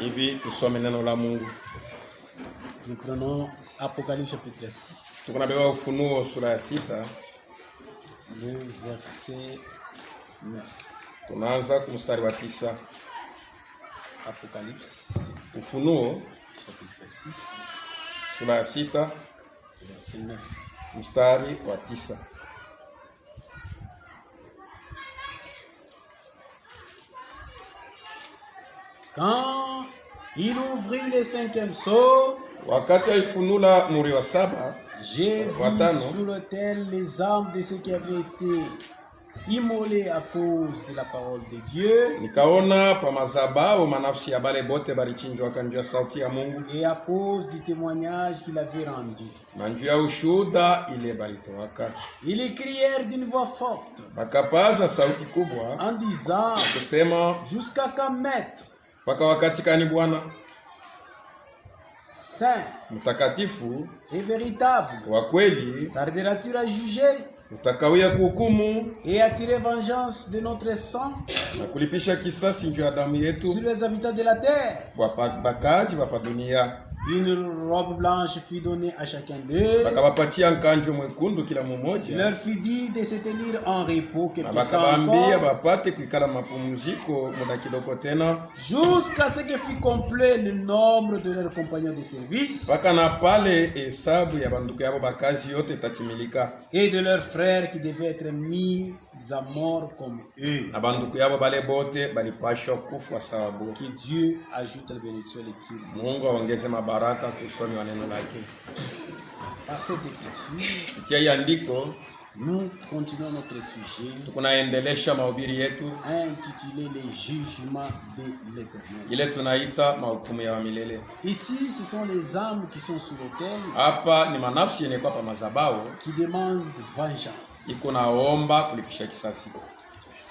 Hivi tusome neno la Mungu. Nous prenons Apocalypse chapitre 6. Tukunabeba Ufunuo sura ya 6. Le verset 9. Tunaanza kumstari wa 9. Apocalypse Ufunuo chapitre 6. Sura ya 6. Verset 9. Mstari wa 9. Quand il ouvrit le 5e sceau, Wakati alifunula muri wa 7, j'ai vu watano, sur l'autel les âmes de ceux qui avaient été immolés à cause de la parole de Dieu nikaona pa mazabao manafsi ya bale bote balichinjwa kanjua ya sauti ya Mungu et à cause du témoignage qu'il avait rendu. na njuu ya ushuhuda ile balitowaka. Ils crièrent d'une voix forte Bakapaza sauti kubwa en disant: kusema, jusqu'à quand, maître, mpaka wakati kani Bwana saint mtakatifu et véritable, wa kweli tarderas-tu à juger utakawia kuhukumu et à tirer vengeance de notre sang na kulipisha kisasi njuu ya damu sur yetu les habitants de la terre? bakaji bapa dunia? Une robe blanche fut donnée à chacun d'eux. Bakabapatia nkanjo mwekundu kila Il mmoja, leur fut dit de se tenir en repos na quelque temps bakabambia encore, bapate kuikala mapumziko muda kidogo tena, jusqu'à ce que fût complet le nombre de leurs compagnons de service mpaka na pale hesabu ya banduku yabo bakazi yote itatimilika, et de leurs frères qui devaient être mis à mort comme eux. na banduku yabo bale bote balipashwa kufa sababu. Que Dieu ajoute la bénédiction et qu'il Mungu aongeze mabaraka kusomi wa neno lake. Par cette écriture, Kupitia hii andiko nous continuons notre sujet tukunaendelesha mahubiri yetu intitulé Les jugements de l'Éternel. ile tunaita mahukumu ya milele. Ici, ce sont les âmes qui sont sur l'autel Hapa ni manafsi yenye kwa pa mazabao qui demandent vengeance. iko naomba kulipisha kisasi,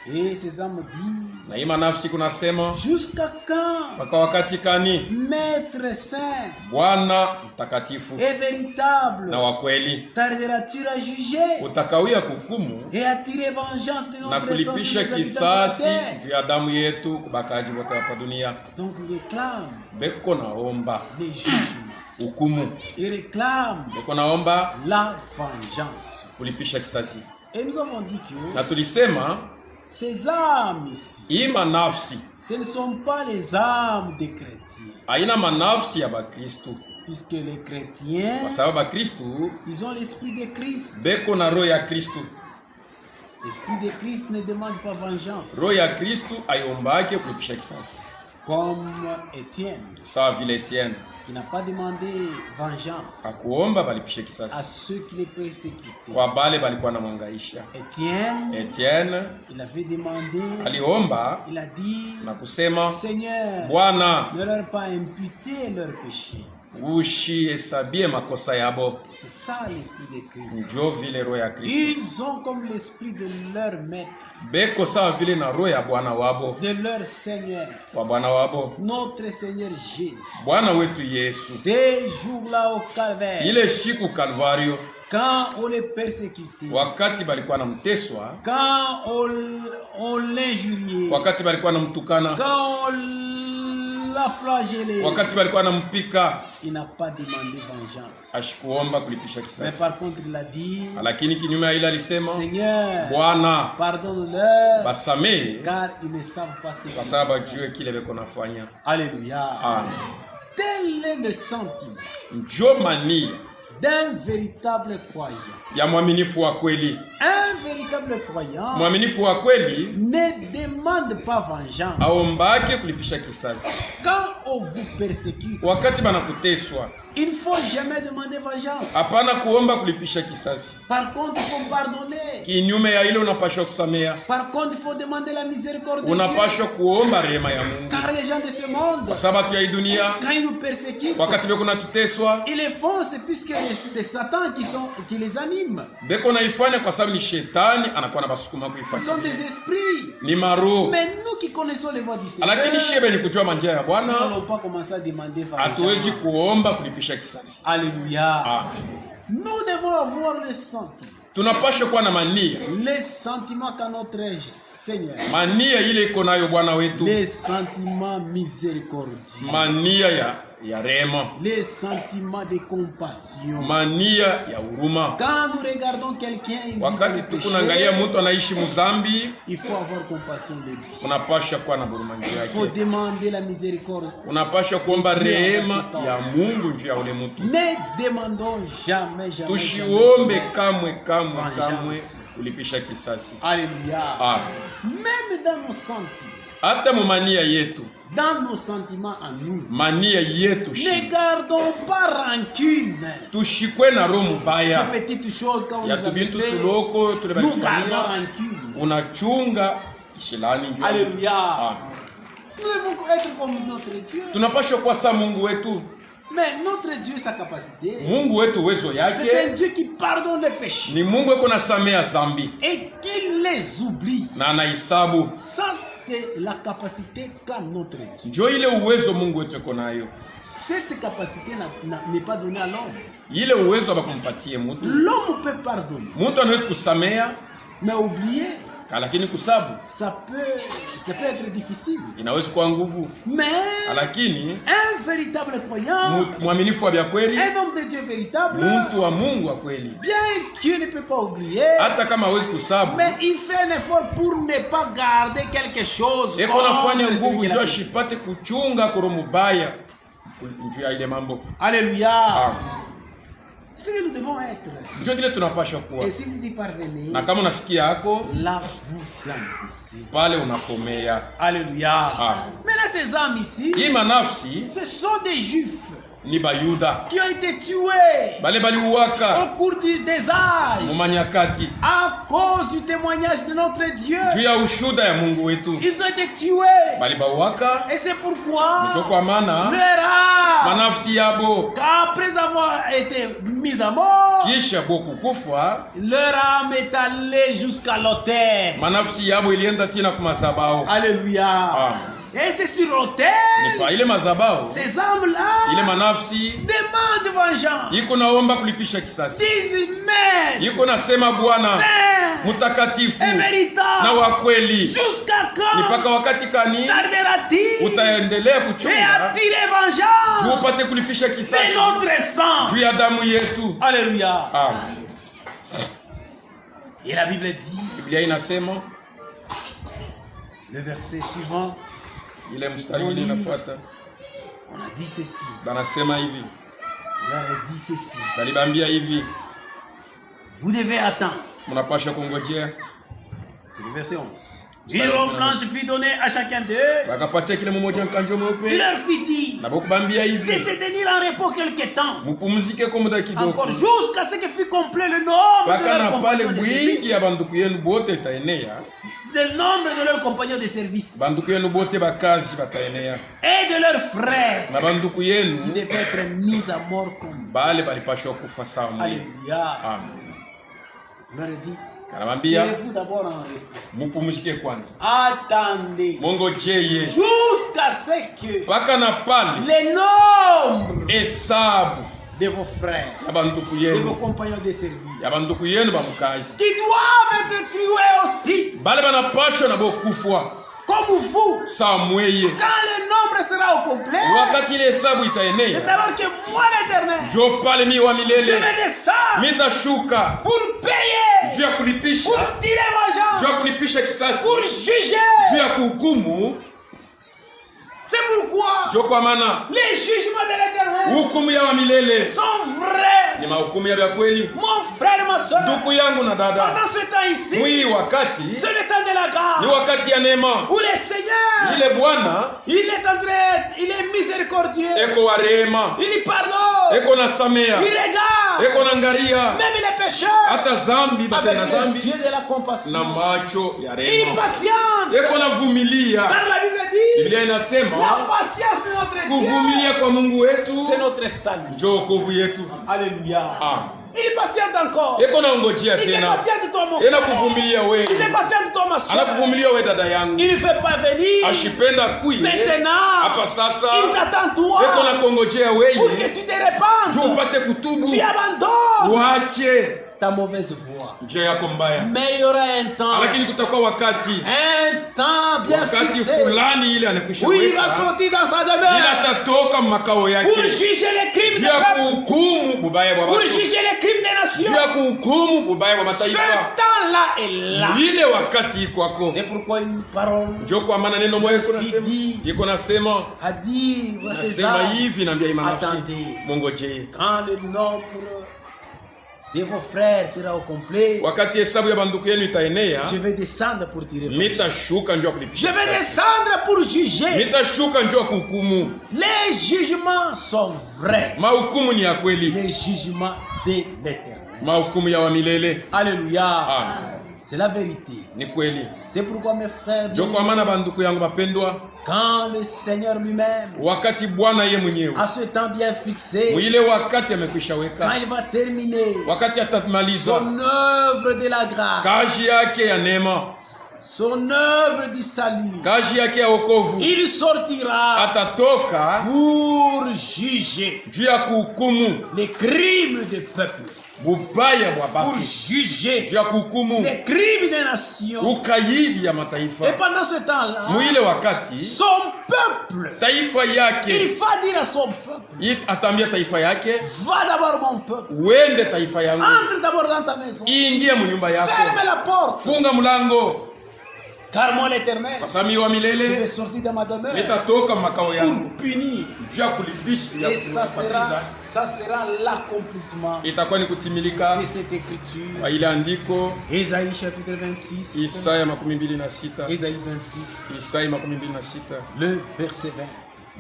Et ces âmes disent: na hii manafsi kunasema, jusqu'à quand, mpaka wakati kani maître saint Bwana mtakatifu et véritable, na wa kweli tarderas-tu à juger utakawia kuhukumu et à tirer vengeance de na notre sang sur kulipisha les habitants de la kisasi terre? juu ya damu yetu kubakaji wote hapa dunia? Donc il réclame Beko naomba des jugements. hukumu, Il réclame beko naomba la vengeance. kulipisha kisasi. Et nous avons dit Na que tulisema ces âmes ici, hii manafsi ce ne sont pas les âmes des chrétiens. haina manafsi ya Bakristu, Puisque les chrétiens, kwa sababu Bakristu ils ont l'esprit de Christ. beko na roho ya Kristu. L'esprit de Christ ne demande pas vengeance. Roho ya Kristu aiombake kulipisha kisasi, Comme Étienne, sawa vile Etienne qui n'a pas demandé vengeance akuomba balipishe à kisasi ceux qui les persécutaient. kwa bale balikuwa na mwangaisha. Étienne, Etienne il avait demandé, aliomba il a dit: na kusema, Seigneur, Bwana ne leur pas imputer leurs péchés. ushihesabie makosa yabo. C'est ça l'esprit de Christ. Njo vile roho ya Kristu Ils ont comme l'esprit de leur maître, beko sawa vile na roho ya Bwana wabo, de leur Seigneur, wa Bwana wabo, notre Seigneur Jésus. Bwana wetu Yesu. Ces jours-là au calvaire, Ile shiku Kalvario, quand on les persécutait, wakati balikuwa na mteswa, quand on l'injuriait, wakati balikuwa na mtukana, quand on l'a flagellé, wakati balikuwa na mpika, il n'a pas demandé vengeance. ashikuomba kulipisha Mais kisasi. par contre, il a dit: Lakini kinyume ya ile alisema, Seigneur, Bwana pardonne-leur, basamehe car ils ne savent pas ce kwa qu'ils sababu font. ajue kile beko nafanya. Alléluia. Amen. Tel est le sentiment Njo mania d'un véritable croyant. ya mwaminifu wa kweli. Un véritable croyant Mwaminifu wa kweli ne demande pas vengeance. aombake kulipisha kisasi. Quand on vous persécute, Wakati banakuteswa, il ne faut jamais demander vengeance. hapana kuomba kulipisha kisasi. Par contre, il faut pardonner. Kinyume ya ile unapashwa kusamea, Par contre, il faut demander la miséricorde de Dieu. unapashwa kuomba rehema ya Mungu, Car les gens de ce monde, kwa sababu ya hii dunia, quand ils nous persécutent, wakati beko natuteswa, ils le font, c'est puisque c'est Satan qui les anime. beko naifanya kwa sababu ni shetani anakuwa na basukuma Ce kuifanya, sont des esprits. ni maroho. Mais nous qui connaissons les voies du Seigneur, Lakini shebe ni kujua manjia ya nous Bwana, n'allons pas commencer à demander hatuwezi vengeance. kuomba kulipisha kisasi. Alléluia. Amen. Nous devons avoir le sentiment tunapaswa kuwa na mania. Les sentiments qu'a notre Seigneur. Mania ile iko nayo Bwana wetu. Les sentiments miséricordieux. Mania ya rehema. Les sentiments de compassion. Mania ya huruma. Quand nous regardons quelqu'un, wakati tukunaangalia mtu anaishi muzambi, il faut avoir compassion de lui. Unapaswa kuwa na huruma juu yake. Il faut demander la miséricorde. Unapaswa kuomba rehema ya Mungu juu ya ule mtu. Ne demandons jamais. Tusiombe kamwe ulipisha kisasi. Alléluia. Amen. Même dans nos sentiments. Hata mumania yetu. Dans nos sentiments à nous. Mania yetu. Ne gardons pas rancune. Tushikwe na roho mbaya. Les petites choses quand on nous a fait. Nous gardons rancune. Unachunga kishilani njoo. Alléluia. Nous devons être comme notre Dieu. Tunapaswa kuwa sa Mungu wetu. Mais notre Dieu, sa capacité, Mungu wetu uwezo yake, c'est un Dieu qui pardonne les péchés. Ni Mungu eko nasamea zambi. Et qu'il les oublie. Na anaisabu. Ça c'est la capacité qu'a notre Dieu. Njoo ile uwezo Mungu wetu eko nayo. Cette capacité n'est pas donnée à l'homme. Ile uwezo abakumpatie mtu. L'homme peut pardonner. Mtu anaweza kusamea, mais oublier, lakini kusabu ça peut être difficile. Inaweza kuwa nguvu. Mais lakini un véritable croyant, mwaminifu wa kweli, un homme de Dieu véritable, mtu wa Mungu wa kweli, bien qu'il ne peut pas oublier, hata kama hawezi kusabu, mais il fait un effort pour ne pas garder quelque chose. Eko nafanya nguvu ndio ashipate kuchunga kuro mubaya njoo ya ile mambo. Alléluia. Ce que nous devons être. Njoo kile tunapaswa kuwa. Et si vous y parvenez, na kama unafikia yako, là vous plantez. Pale unakomea. Alléluia. Maintenant ces hommes ici, Kima nafsi, ce sont des juifs. Ni bayuda qui ont été tués bale baliuwaka au cours des âges mumanyakati à cause du témoignage de notre Dieu. Juu ya ushuda ya Mungu wetu. Ils ont été tués. Bali bauwaka. Et c'est pourquoi kwa maana manafsi yabo après avoir été mis à mort, kisha boku kufa, leur âme est allée jusqu'à l'autel. Manafsi yabo ilienda tena kwa madhabahu. Alléluia. Amen. Et c'est sur l'autel, ces âmes-là, ile manafsi demandent vengeance. Iko naomba kulipisha kisasi. Disent mais iko nasema Bwana mutakatifu na wa kweli, jusqu'à quand mpaka wakati kani utaendelea kuchunga juu upate kulipisha kisasi juu ya damu yetu. Alléluia. Amen. Et la Bible dit, Biblia inasema, le verset suivant, ile mstari ule unafuata, on a dit ceci. Banasema hivi. On a dit ceci. Balibambia hivi. Vous devez attendre. Mnapasha kungojea. C'est le verset 11. Une robe blanche fut donnée à chacun d'eux. Bakapatia kile mmoja mkanjo mweupe. Il leur fit dire, na bokubambia hivi, de se tenir en repos quelque temps. Mupumzike kwa muda kidogo. Encore jusqu'à ce que fût complet le nombre de leurs compagnons de service. Ya banduku yenu bote itaenea. Le nombre de leurs compagnons de service. Banduku yenu bote bakazi bataenea. Et de leurs frères. Na banduku yenu qui devaient être mis à mort comme bale balipashwa kufa sawa. Alléluia. Amen. Leur dit, anamwambia vous d'abord en repos. Mupumzike kwanza. Attendez. Mongojeye. Jusqu'à ce que paka na pale les nombres hesabu de vos frères, de vos compagnons de service, qui doivent être tués aussi, bale banapashwa na bokufwa comme vous. Samweye. Quand le nombre sera au complet, wakati ile hesabu itaenea, c'est alors que moi l'Éternel, jo pale mi wa milele, je vais descendre mitashuka pour payer, juu ya kulipisha, pour tirer vengeance, juu ya kulipisha kisasi, pour juger, juu ya kuhukumu. C'est pourquoi kwa maana les jugements de l'Éternel hukumu ya wa milele sont vrais. Ni mahukumu ya kweli. Mon frère, ma soeur, ndugu yangu na dada, pendant ce temps ici, oui, wakati c'est le temps de la grâce, ni wakati ya neema, où le Seigneur, ile Bwana, il est en train, il est miséricordieux, eko wa rehema, il pardonne, eko na samea, il regarde, eko na ngaria, même les pécheurs, hata zambi batenda avec zambi les yeux de la compassion, na macho ya il rehema, patiente, eko na vumilia. car la Bible dit, Biblia inasema la patience de notre Dieu, kuvumilia kwa Mungu wetu c'est notre salut. ndio wokovu yetu. Alléluia. Amen. Il patiente encore. Eko naongojea Il est tena. patient de toi, mon frère. Kuvumilia wewe. Il est patient de toi, ma soeur. Anakuvumilia wewe dada yangu. Il ne fait pas venir. Ashipenda kuye. Maintenant. Hapa sasa. Il t'attend toi. Eko nakongojea wewe. Pour que tu te répandes. Juu upate kutubu. Tu abandonnes. Uache. ta mauvaise voie. njia yako mbaya. Mais il y aura un temps. Lakini kutakuwa wakati Bien wakati fixé. fulani ile anakwisha Oui, il weka. va sortir dans sa Ila demeure. atatoka makao yake. Pour juger les crimes Juu des ya peuples. kuhukumu bubaya bwa Pour watu. juger les crimes des Juu nations. ya kuhukumu bubaya bwa Ce mataifa. temps-là est là. Ile wakati iko kwako. C'est pourquoi une parole Njoo kwa maana neno moja iko nasema. Iko nasema. a dit, voici Nasema ça. hivi naambia imani. Attendez. Mongojee. Quand le nombre de vos frères sera au complet, Wakati hesabu ya banduku yenu itaenea, je vais descendre pour tirer. mitashuka njoo Je kulipisha. vais descendre pour juger. Mitashuka njoo kuhukumu. Les jugements sont vrais. Mahukumu ni ya kweli. Les jugements de l'éternel. Mahukumu ya wa milele. Alléluia. Amen. C'est la vérité. Ni kweli. C'est pourquoi mes frères, Njoo kwa maana banduku yangu bapendwa, quand le Seigneur lui-même, wakati Bwana ye mwenyewe à ce temps bien fixé, mwile wakati amekwisha quand weka, il va terminer wakati atamaliza son œuvre de la grâce, kazi yake ya neema, son œuvre du salut, kazi yake ya wokovu, il sortira atatoka pour juger juu ya kuhukumu les crimes des peuples, bubaya bwa pour batu, juger juu ya kuhukumu les crimes des nations. ukaidi ya Et mataifa. pendant ce temps-là, Mwile wakati son peuple, taifa il yake va dire à son peuple, atambia taifa yake, va d'abord mon peuple, wende taifa yangu, entre d'abord dans ta maison, ingia mu nyumba yako, ferme la porte, funga mlango, car moi l'Éternel, kwa sababu wa je vais milele sortir de ma demeure nitatoka makao yangu pour punir. juu ya kulipisha ya Et ça kulipiza. sera l'accomplissement Itakuwa ni kutimilika de cette écriture. kwa ile andiko Ésaïe chapitre 26. Isaya 26, Ésaïe 26, Isaya 26 le verset 20.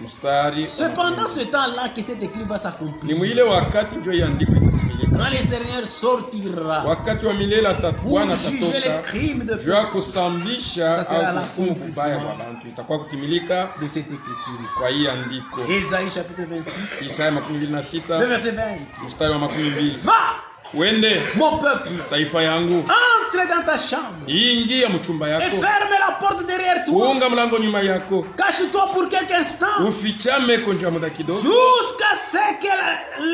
mstari. Cependant, ce temps-là que cette écriture va Ni s'accomplir. mwile wakati ndio hii andiko itatimilika, Quand le Seigneur sortira wakati wa milele atakuwa pour na juger les tatoka crimes de juu ya kusambisha Ça sera au la kuhukumu kubaya accomplissement kwa bantu, itakuwa kutimilika de cette écriture kwa ici. hii andiko. Ésaïe chapitre 26, Isaya le 26 verset 20. mstari wa 20. Va, Wende mon peuple, taifa yangu, entre dans ta chambre ingia mchumba et yako, ferme la porte derrière toi. funga mlango nyuma yako, Cache-toi pour quelques instants ufichame konja muda kidogo, jusqu'à ce que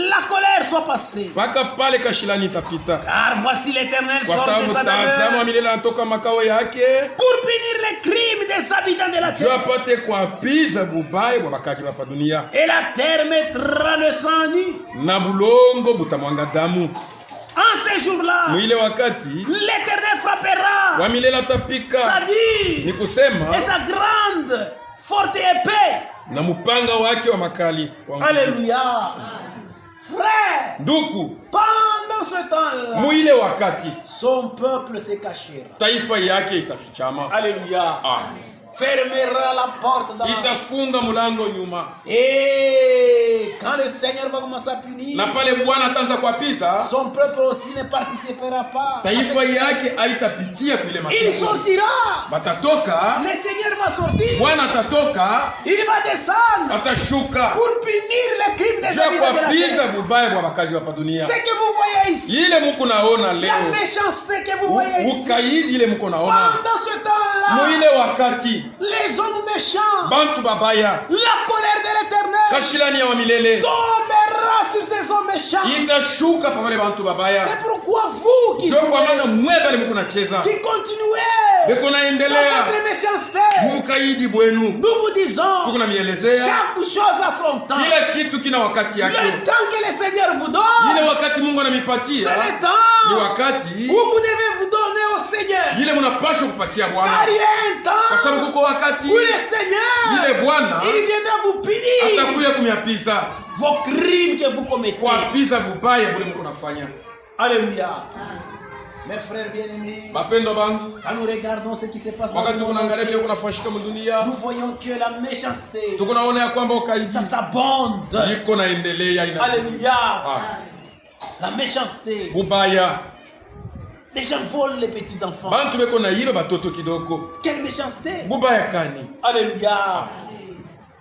la colère soit passée. mpaka pale kashilani itapita, Car voici l'Éternel kwa sort de sababu sa tazama demeure milele anatoka makao yake pour punir les crimes des habitants de la juu terre. apate kuapiza bubaya bwa bakaji bapa dunia, Et la terre mettra le sang nu. na bulongo butamwanga damu. En ces jours-là, Mwile wakati l'Éternel frappera wa milele sa atapika, ni dure kusema et sa grande, forte épée. na mupanga wake wa makali wa nguvu. Alléluia. Frère, Ndugu, pendant ce temps-là, mwile wakati son peuple se cachera. taifa yake itafichama, Alléluia. Amen. Fermera la porte dans Itafunga mlango nyuma, Et quand le Seigneur va commencer à punir, na pale Bwana ataanza kuapiza, son peuple aussi ne participera pas. taifa yake haitapitia kuile Il mateso. sortira. Batatoka, Le Seigneur va sortir. Bwana atatoka, Il va descendre atashuka pour punir les crimes des juu ya habitants de la kuapiza terre. bubaya bwa bakaji hapa dunia. Ce que vous voyez ici, Ile muko naona la leo, méchanceté que vous voyez ici, ukaidi ile muko naona pendant ce temps-là, mwile wakati les hommes méchants, bantu babaya, la colère de l'Éternel kashilani ya wa milele tombera sur ces hommes méchants. itashuka pa wale bantu babaya. C'est pourquoi vous qui Ndio kwa jouez, maana mwe bali muko nacheza qui continuez beko dans naendelea votre méchanceté, mukaidi bwenu, nous vous disons, tuko namielezea chaque chose a son temps. kila kitu kina wakati yake. Le temps que le Seigneur vous Ile donne, wakati Mungu c'est anamipatia le ni temps wakati où vous devez vous donner au Seigneur. ile mnapaswa kupatia Car Bwana, il y a un kwa sababu temps kuko wakati où le Seigneur, ile Bwana il viendra vous punir atakuya kumiapiza, vos crimes que vous commettez. kuapiza bubaya bule mko nafanya. Alléluia. Mes frères bien-aimés, Mapendo bangu, quand nous regardons ce qui se passe dans wakati le tuko monde naangalia vile entier, kunafanyika mdunia, nous voyons que la méchanceté, tuko naona ya kwamba ukaidi ça s'abonde. iko naendelea, ina Alléluia. Ah, La méchanceté. bubaya Les gens volent les petits enfants. bantu beko na iba batoto kidogo, Quelle méchanceté. bubaya kani. Alléluia.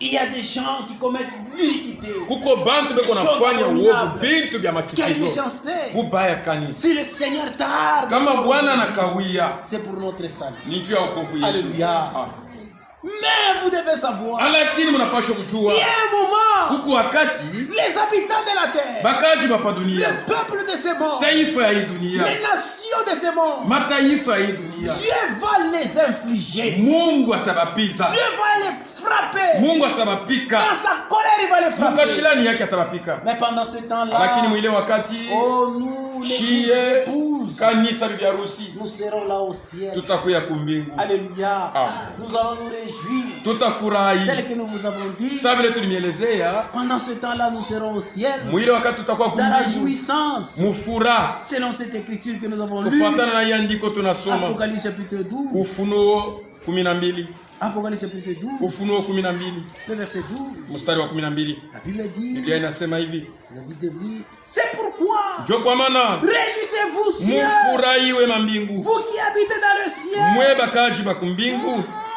Il y a des gens qui commettent l'iniquité. Kuko bantu beko nafanya uovu, bintu bya Quelle machukizo, méchanceté. bubaya kani. Si le Seigneur tarde, Kama Bwana anakawia c'est pour notre salut. ni juu ya wokovu yetu. Alléluia. Ah. Mais vous devez savoir, Lakini mnapaswa kujua il y a un moment, huku wakati les habitants de la terre, bakaji bapa dunia, le peuple de ce monde, taifa ya hii dunia, les nations de ce monde, mataifa ya hii dunia, Dieu va les infliger. Mungu atabapisa, Dieu va les frapper. Mungu atabapika, Dans sa colère, il va les frapper. mukashilani yake atabapika. Mais pendant ce temps-là, Lakini mwile wakati oh, nous, les shie épouses, kanisa bibi harusi nous serons là au ciel. tutakuya kumbingu, Alléluia. Ah. Nous allons nous réjouir. tutafurahi. Tel que nous vous avons dit. Sasa vile tulimielezea, Pendant ce temps-là, nous serons au ciel. mwile wakati tutakuwa Dans la kumbingu jouissance. mufura, Selon cette écriture que nous avons lue. kufuatana na hii andiko tunasoma Apocalypse chapitre 12. Ufunuo 12, Apocalypse chapitre 12. Ufunuo 12 Le verset 12. mstari wa 12. La Bible dit. Biblia inasema hivi, C'est pourquoi. njo kwa maana Réjouissez-vous, ciel. mufurahiwe mambingu, Vous qui habitez dans le ciel. mwe bakaji bakumbingu,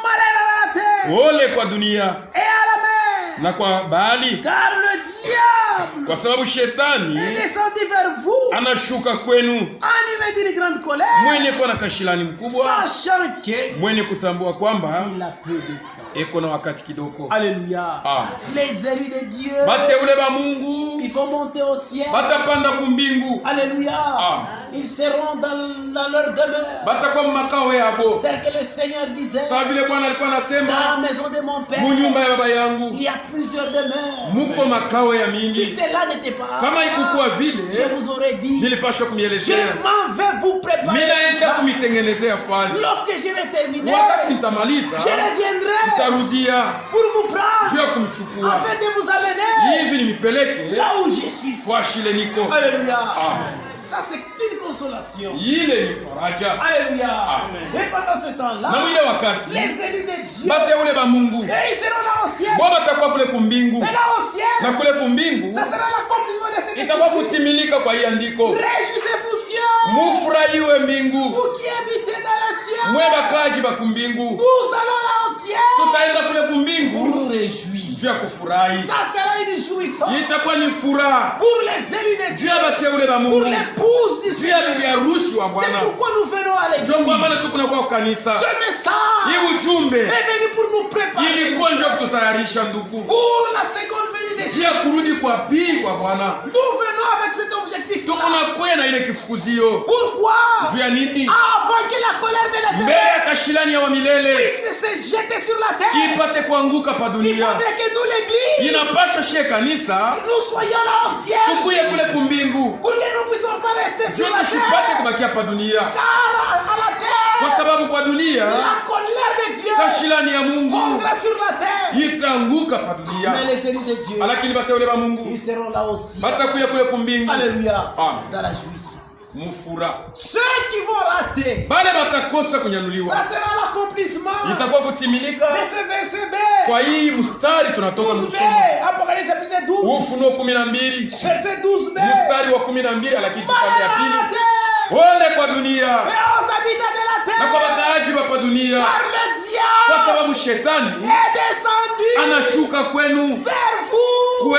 Malheur à la terre. ole kwa dunia Et à la mer. na kwa bahari, Car le diable kwa sababu shetani est descendu vers vous, anashuka kwenu animé d'une grande colère, mwenye kuwa na kashilani mkubwa, sachant que mwenye kutambua kwamba il a peu de temps. eko na wakati kidogo. Alléluia. Ah. Les élus de Dieu, Bateule ba Mungu ils vont monter au ciel. batapanda kumbingu, Alléluia. Ah. Ils seront dans leur demeure. batakuwa makao yabo, Tel que le Seigneur disait, sawa vile Bwana alikuwa dans la anasema, maison de mon père, munyumba ya baba il yangu y a plusieurs demeures. muko makao ya Si mingi. cela n'était pas, Kama ikukuwa je vile, vous aurais dit, nilipaswa je kumielezea, m'en vais vous préparer. minaenda kumitengenezea fazi. Lorsque j'aurai terminé, Wakati nitamaliza, je reviendrai nitarudia pour vous prendre, juu ya kumchukua afin de vous amener hivi nimipeleke là où je suis. fwashile niko. Alléluia. Amen. Ça, c'est une consolation. Ile ni faraja. Alléluia. Amen. Et pendant ce Na temps-là, mwile wakati les élus de Dieu, bateule ba Mungu et ils seront là au ciel. bo batakuwa kule kumbingu, Et là au ciel, na kule kumbingu ça sera l'accomplissement de cette itakuwa écriture. kutimilika kwa hii andiko. Réjouissez-vous, ciel. Mufurahiwe mbingu, Vous qui habitez dans le ciel, mwe bakaji ba kumbingu, nous allons là au ciel tutaenda kule pour kumbingu nous réjouir. juu ya kufurahi. Ça sera une jouissance Itakuwa ni furaha pour les élus de juu Dieu, ya bateule ba pour Mungu, l'épouse du juu ya Seigneur. bibi harusi wa C'est Bwana. pourquoi nous venons à l'église. Ndio kwa maana tuko kwa kanisa. Ce message Hii ujumbe est venu pour nous préparer ilikuwa ndio kututayarisha ndugu, pour la seconde venue de juu ya Jésus. kurudi kwa pili kwa Bwana. Nous venons avec cet objectif. Tuko na kwenda na ile kifukuzio. Pourquoi? Juu ya nini? Avant que la colère de Mbele l'Éternel ya kashilani ya wa milele puisse se jeter sur la terre, ipate kuanguka pa il dunia. faudrait que nous, l'église, Inapaswa shie kanisa nous soyons là au ciel tukuye kule kumbingu, pour que nous ne puissions pas rester juu sur la tusipate terre. kubakia pa dunia, Car à la kwa terre, sababu kwa dunia la colère de Dieu kashilani ya Mungu fondra sur la terre. itaanguka pa Mais dunia. les élus de Dieu, Lakini bateule ba ils Mungu seront là aussi. batakuya kule kumbingu, Alléluia. Amen. Dans la jouissance. mufura. Ceux qui vont rater, Bale batakosa ça kunyanuliwa, sera l'accomplissement itakuwa de kutimilika ce verset B. kwa hii mstari tunatoka 12b, kusoma Apocalypse chapitre 12, Ufunuo 12 verset 12b. mstari wa 12, lakini kipande ya Malheur à pili, la terre ole kwa dunia et aux habitants de la na kwa terre, wakaaji wa pa dunia, car le kwa diable sababu shetani est descendu anashuka kwenu vers vous,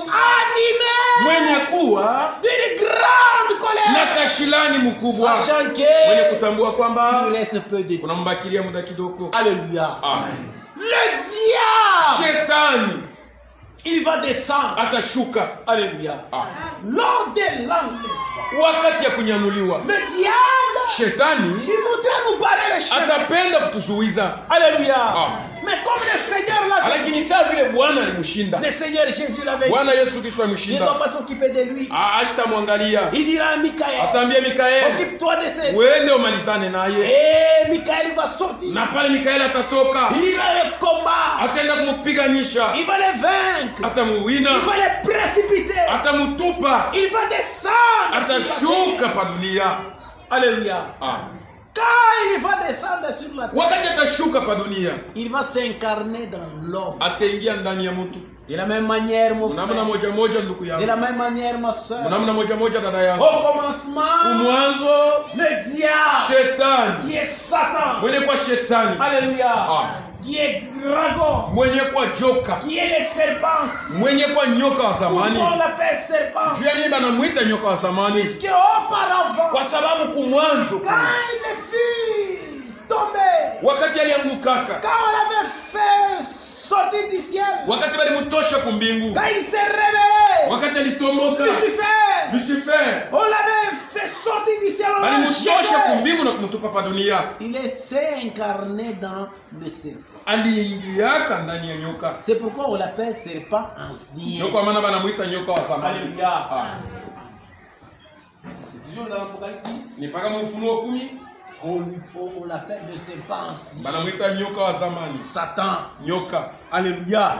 animé mwenye kuwa d'une grande na colère, kashilani mkubwa, sachant mwenye que kutambua kwamba il reste peu de temps. unambakilia muda kidogo. Alléluia. Amen. Le diable, Shetani il va descendre. atashuka. Alléluia. Amen. Lors de l'enlèvement, Wakati ya kunyanuliwa, le diable, shetani il voudrait nous barrer le chemin. atapenda kutuzuiza. Alléluia. Amen. Mais comme le Seigneur l'a fait, Lakini saa vile Bwana alimshinda, le Seigneur Jésus l'avait dit, Bwana Yesu Kristo il ne alimshinda, doit pas s'occuper de lui. asitamwangalia. Il dira à Michael, Ataambia Mikaeli, occupe-toi de ces. wende umalizane naye, Et Michael va sortir. na pale Mikaeli atatoka, Il va le combat. ataenda kumupiganisha, Il va les vaincre. atamuwina, Il va les précipiter. atamutupa, Il va descendre. atashuka pa dunia. Alléluia. Amen. Quand il va descendre sur la terre, Wakati atashuka pa dunia, il va s'incarner dans l'homme. ataingia ndani ya mtu. De la même manière, mon Namna frère. moja moja, ndugu De yangu, la même manière, ma soeur. namna moja moja, dada yangu, Au commencement, kumwanzo le diable, shetani qui est Satan. mwenye kwa shetani, Alléluia. Amen. Qui est dragon. mwenye kwa joka, Qui est le serpent. mwenye kwa nyoka wa zamani. Pourquoi on l'appelle serpent? Juu ya nini banamwita nyoka wa zamani? Puisque auparavant, Kwa sababu kumwanzo quand il fut tombé, wakati aliangukaka, quand on l'avait fait sortir du ciel, wakati walimtosha kumbingu, quand il s'est réveillé, wakati alitomboka, Lucifer, on l'avait fait sortir du ciel, on l'a walimtosha jeté. kumbingu na kumtupa pa dunia. Il s'est incarné dans le serpent. Aliingiaka ndani ya nyoka. C'est pourquoi on l'appelle serpent ancien. Ndio kwa maana banamuita nyoka wa zamani. Alléluia. Ah. C'est toujours dans l'Apocalypse. Ni paka Ufunuo 10. On l'appelle le serpent ancien. Banamuita nyoka wa zamani. Satan. Nyoka. Alléluia.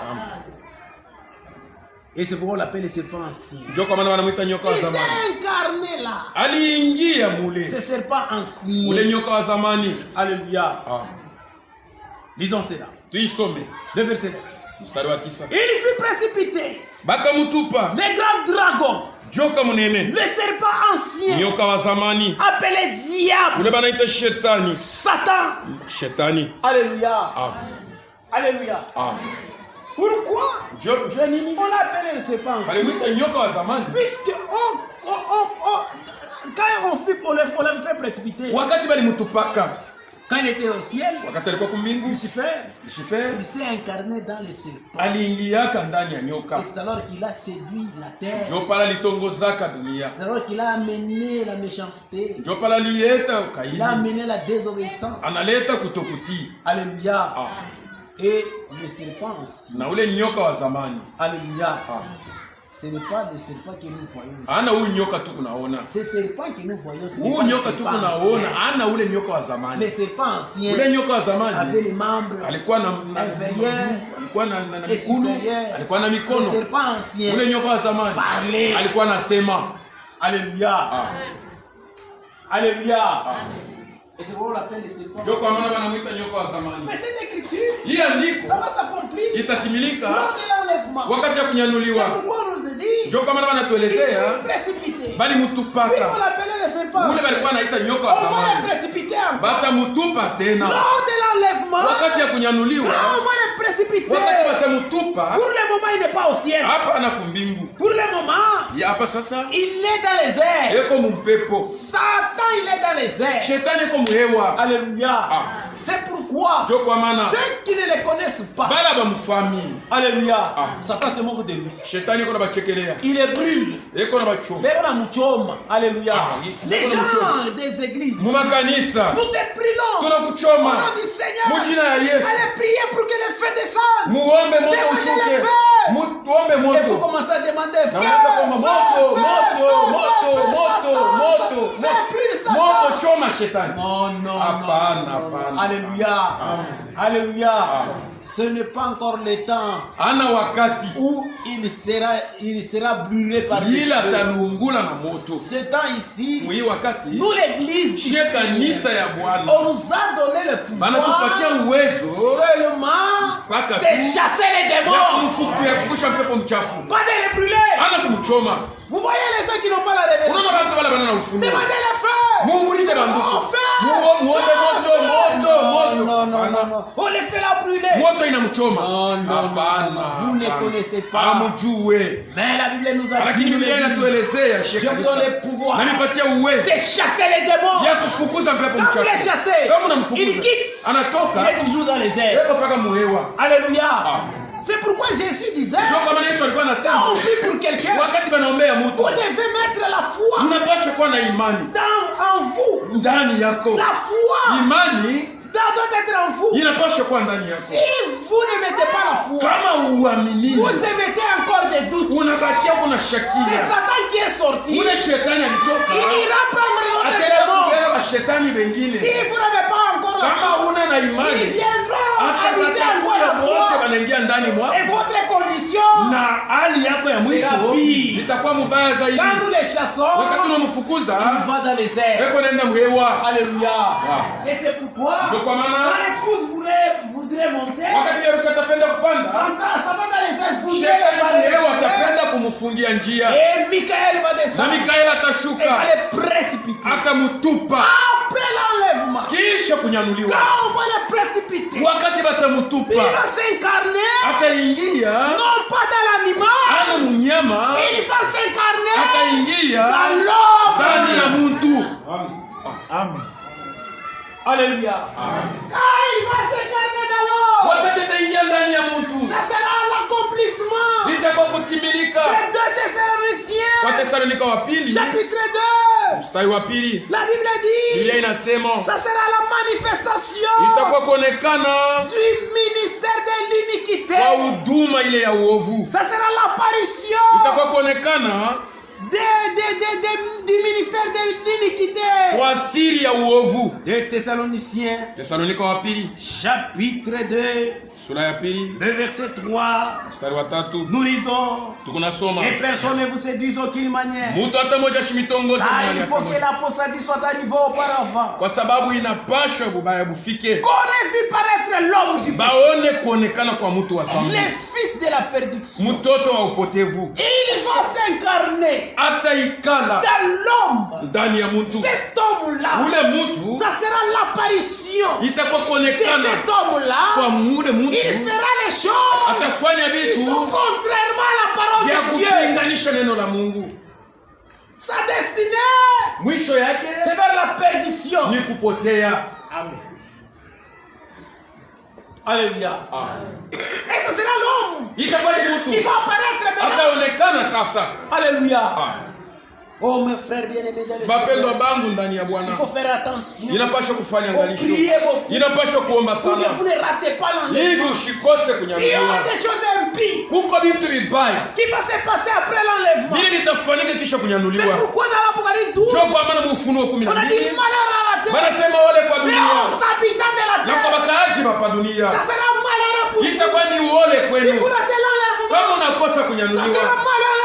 Et c'est pourquoi on l'appelle le serpent ancien. Ndio kwa maana banamuita nyoka wa Il zamani. s'est incarné là. Aliingia mule. Ce serpent ancien. Ule nyoka wa zamani. Alléluia. Ah. Lisons cela. Tuisome. Le verset 9. Mstari wa 9. Il fut précipité. Bakamutupa. Le grand dragon. Joka munene. Le serpent ancien. Nyoka wa zamani. Appelé diable. Ule banaita shetani. Satan. Shetani. Alléluia. Ah. Alléluia. Ah. Pourquoi on l'appelle le serpent ancien? Balimuita nyoka wa zamani. Puisque quand on l'avait fait précipiter. Wakati balimutupaka. Quand il était au ciel, wakati alikuwa kumbingu, Lucifer il s'est incarné dans le serpent. Aliingiaka ndani ya nyoka. Et c'est alors qu'il a séduit la terre. Ndio pala litongozaka dunia. C'est alors qu'il a amené la méchanceté. Ndio pala lieta ukaidi. Il a amené la désobéissance. Analeta kutokutii. Alléluia. Ah. Et le serpent ancien. Na ule nyoka wa zamani. Alléluia. Ah. Ce n'est pas le serpent que nous voyons. Ana huyu nyoka tu kunaona. Ce serpent que nous voyons. Huyu nyoka tu kunaona, ana ule nyoka wa zamani. Le serpent ancien. Ule nyoka wa zamani avait les membres alikuwa na inférieurs, alikuwa na mikono, alikuwa na mikono. Le serpent ancien. Ule nyoka wa zamani alikuwa anasema. Alléluia. Ah. Alléluia. Ah. Et c'est pourquoi on l'appelle le serpent. Ndio kwa maana wanamuita nyoka wa zamani. Mais cette écriture, hii andiko ça va s'accomplir. Itatimilika lors de l'enlèvement. wakati ya kunyanuliwa. C'est pourquoi on nous a dit. Ndio kwa maana wanatuelezea précipité. bali mutupaka. Puis on l'appelait le serpent. Ule balikuwa anaita nyoka wa On va le zamani. précipiter encore. Batamutupa tena. Lors de l'enlèvement. Wakati ya kunyanuliwa. On va le précipiter. Wakati batamutupa. Pour le moment il n'est pas au ciel. Hapa ana kumbingu. Pour le moment. Ya hapa sasa. Il est dans les airs. Eko mumpepo. Satan il est dans les airs. Shetani eko muhewa. Alléluia. Ah. C'est pourquoi ceux qui ne les connaissent pas. Alléluia. Ah. Satan se moque de lui. Shetani eko na bachekelea. Il les brûle. Eko na bachoma. Alléluia. Ah. Les gens des églises. Mumakanisa. Nous te prions. Tunakuchoma. Au nom du Seigneur. Mujina ya Yesu. Allez prier pour que le feu descende. Muombe moto ushuke. Muombe moto. Et vous commencez à demander feu. Moto. Moto choma shetani. Non. Hapana. Alléluia. Alléluia. Ce n'est pas encore le temps ana wakati où il sera brûlé par le ila feu. talungula na moto. Ce temps ici, Mwi wakati nous l'église, shie kanisa ya Bwana on nous a donné le pouvoir banatupatia uwezo seulement mpaka de chasser les démons, ya kufukusha mpepo mchafu, pas de les brûler. ana kumchoma. Vous voyez les gens qui n'ont pas la révélation. Unaona watu wale banana ufunuo. Demandez le feu. Muulize banduku. Moto. Non. On les fait la brûler. Moto inamchoma. Non. Vous ne connaissez pas. Amujue. Mais la Bible nous a Lakini dit. Biblia inatuelezea Je vous donne le pouvoir. Nanipatia uwezo De chasser les démons. ya kufukuza mpepo Quand vous les mchafu. chassez, Kama unamfukuza il quitte. anatoka. Il est toujours dans les airs. Yeko paka muhewa. Alléluia. Ah. C'est pourquoi Jésus disait, Ndio kwa maana Yesu alikuwa quand anasema on prie pour quelqu'un, wakati banaombea mtu vous devez mettre la foi unapaswa kuwa na imani en vous. ndani yako. La foi Imani doit être en vous. inapaswa kuwa ndani yako. Si vous ne mettez pas la foi, Kama uamini vous mettez encore des doutes. unabakia kuna C'est shakia. Satan qui est sorti. Ule shetani alitoka Il ira prendre votre akaenda démon. kubeba washetani Si wengine. vous n'avez pas encore la Kama foi, una na il imani viendra hata habiter encore watakuja en wote toi. wanaingia ndani Et mwako votre condition, na hali yako ya mwisho Sera pire. itakuwa mbaya zaidi. quand nous les chassons, Wakati il unamfukuza va dans les airs. eko naenda mhewa. Alléluia. Ah. Et c'est pourquoi, Ndio kwa maana quand l'épouse voudrait monter, wakati Yesu atapenda kupanda, Satan dans les airs voudrait shetani le mhewa barrer. atapenda kumfungia njia Et Michael va na descendre. Mikaeli Et va atashuka les précipiter. atamutupa. Après l'enlèvement, Kisha kunyanuliwa, quand on va les précipiter, wakati il batamutupa va s'incarner, ataingia non pas dans l'animal, ana munyama, il va s'incarner ataingia dans l'homme. ndani ya muntu. Amen. Alléluia. Quand il va s'incarner dans l'homme, ça sera l'accomplissement de 2 Thessaloniciens, chapitre 2. La Bible dit, ça sera la manifestation du ministère de l'iniquité. Ça sera l'apparition du ministère de l'iniquité. 2 Thessaloniciens, chapitre 2, le verset 3, nous lisons que personne ne vous séduise d'aucune manière, car il faut que l'apostasie soit arrivée auparavant, qu'on ait vu paraître l'homme du péché, les fils de la perdition. Il va s'incarner dans l'homme. Cet homme-là, ça sera l'apparition de cet homme-là. Il fera les choses qui sont contrairement à la parole de Dieu. Sa destinée, c'est vers la perdition. Amen. Alléluia. Et ce sera l'homme qui va apparaître maintenant. Alléluia. Oh mes frères bien-aimés dans le Seigneur, il faut faire attention. Il faut prier beaucoup. Pour que vous ne ratez pas l'enlèvement. Il y aura des choses impies qui vont se passer après l'enlèvement. C'est pourquoi dans l'Apocalypse 12, on a dit malheur à la terre et aux habitants de la terre. Ça sera malheur pour vous. Si vous ratez l'enlèvement, ça sera malheur.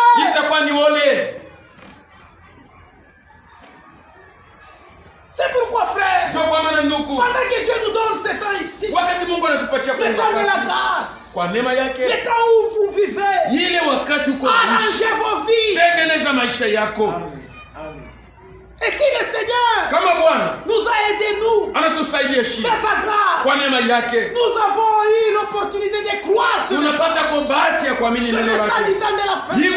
C'est pourquoi, frère, pendant que Dieu nous donne ce temps ici, le temps de la grâce, le temps où vous vivez, arrangez vos vies. Et si le Seigneur nous a aidés, nous, par sa grâce, nous avons eu l'opportunité de croire sur le message du temps de la fin, qui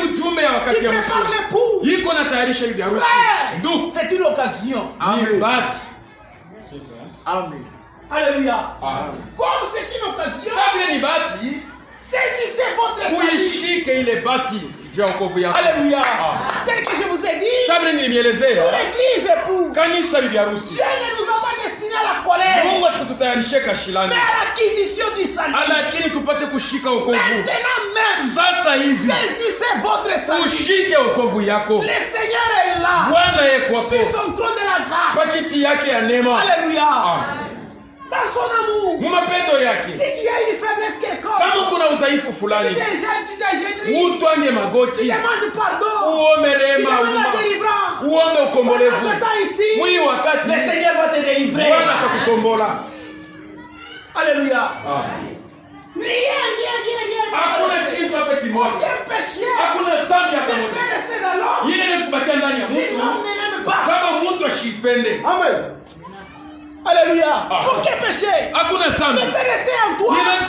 prépare l'époux. C'est une occasion. Amen. Amen. Alléluia. Amen. Comme c'est une occasion, saisissez votre salut. Alléluia. Tel que je vous ai dit, pour l'église époux, Dieu ne nous a pas destinés à la colère, mais à l'acquisition du salut. Maintenant même, saisissez votre salut. Le Seigneur est là, sur son trône de la grâce. Alléluia. Dans son amour, si tu as une faiblesse quelconque, tu t'agenouilles, tu demandes pardon, tu demandes la délivrance. Pendant ce temps ici, le Seigneur va te délivrer. Alléluia. Rien. Aucun péché ne peut rester dans l'homme si l'homme ne l'aime pas. Amen. Alléluia. Aucun péché ne peut rester en toi si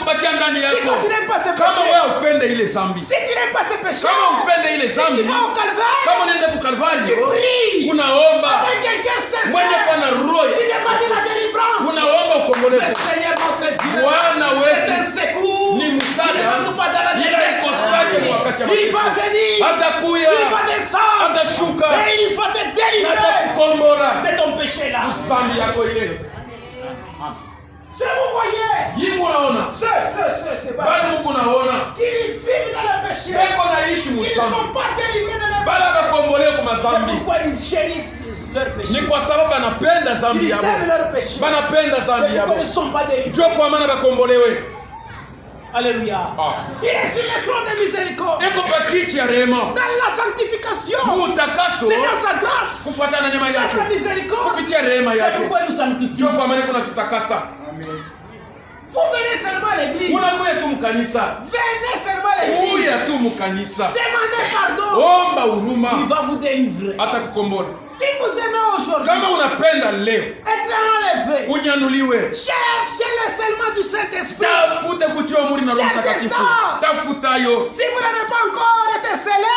tu n'aimes pas ce péché. Si tu n'aimes pas ce péché, si tu vas au calvaire, tu pries avec quelqu'un sincère, tu demandes la délivrance. Le Seigneur notre Dieu, c'est un secours. Il ne va pas dans la détresse. Il va venir, il va descendre et il va te délivrer de ton péché là. Si vous voyez, ceux qui vivent dans le péché, ils ne sont pas délivrés de leur péché. C'est pourquoi ils chérissent leur péché. Ils aiment leur péché. C'est pourquoi ils ne sont pas délivrés. Alléluia. Il est sur le trône de miséricorde. Dans la sanctification, c'est dans sa grâce, dans sa miséricorde. C'est pourquoi nous sanctifions. Vous venez seulement à l'église. Venez seulement à l'église. Demandez pardon. Il va vous délivrer. Si vous aimez aujourd'hui être enlevé, cherchez le seulement du Saint-Esprit. Cherchez ça. Si vous n'avez pas encore été scellé,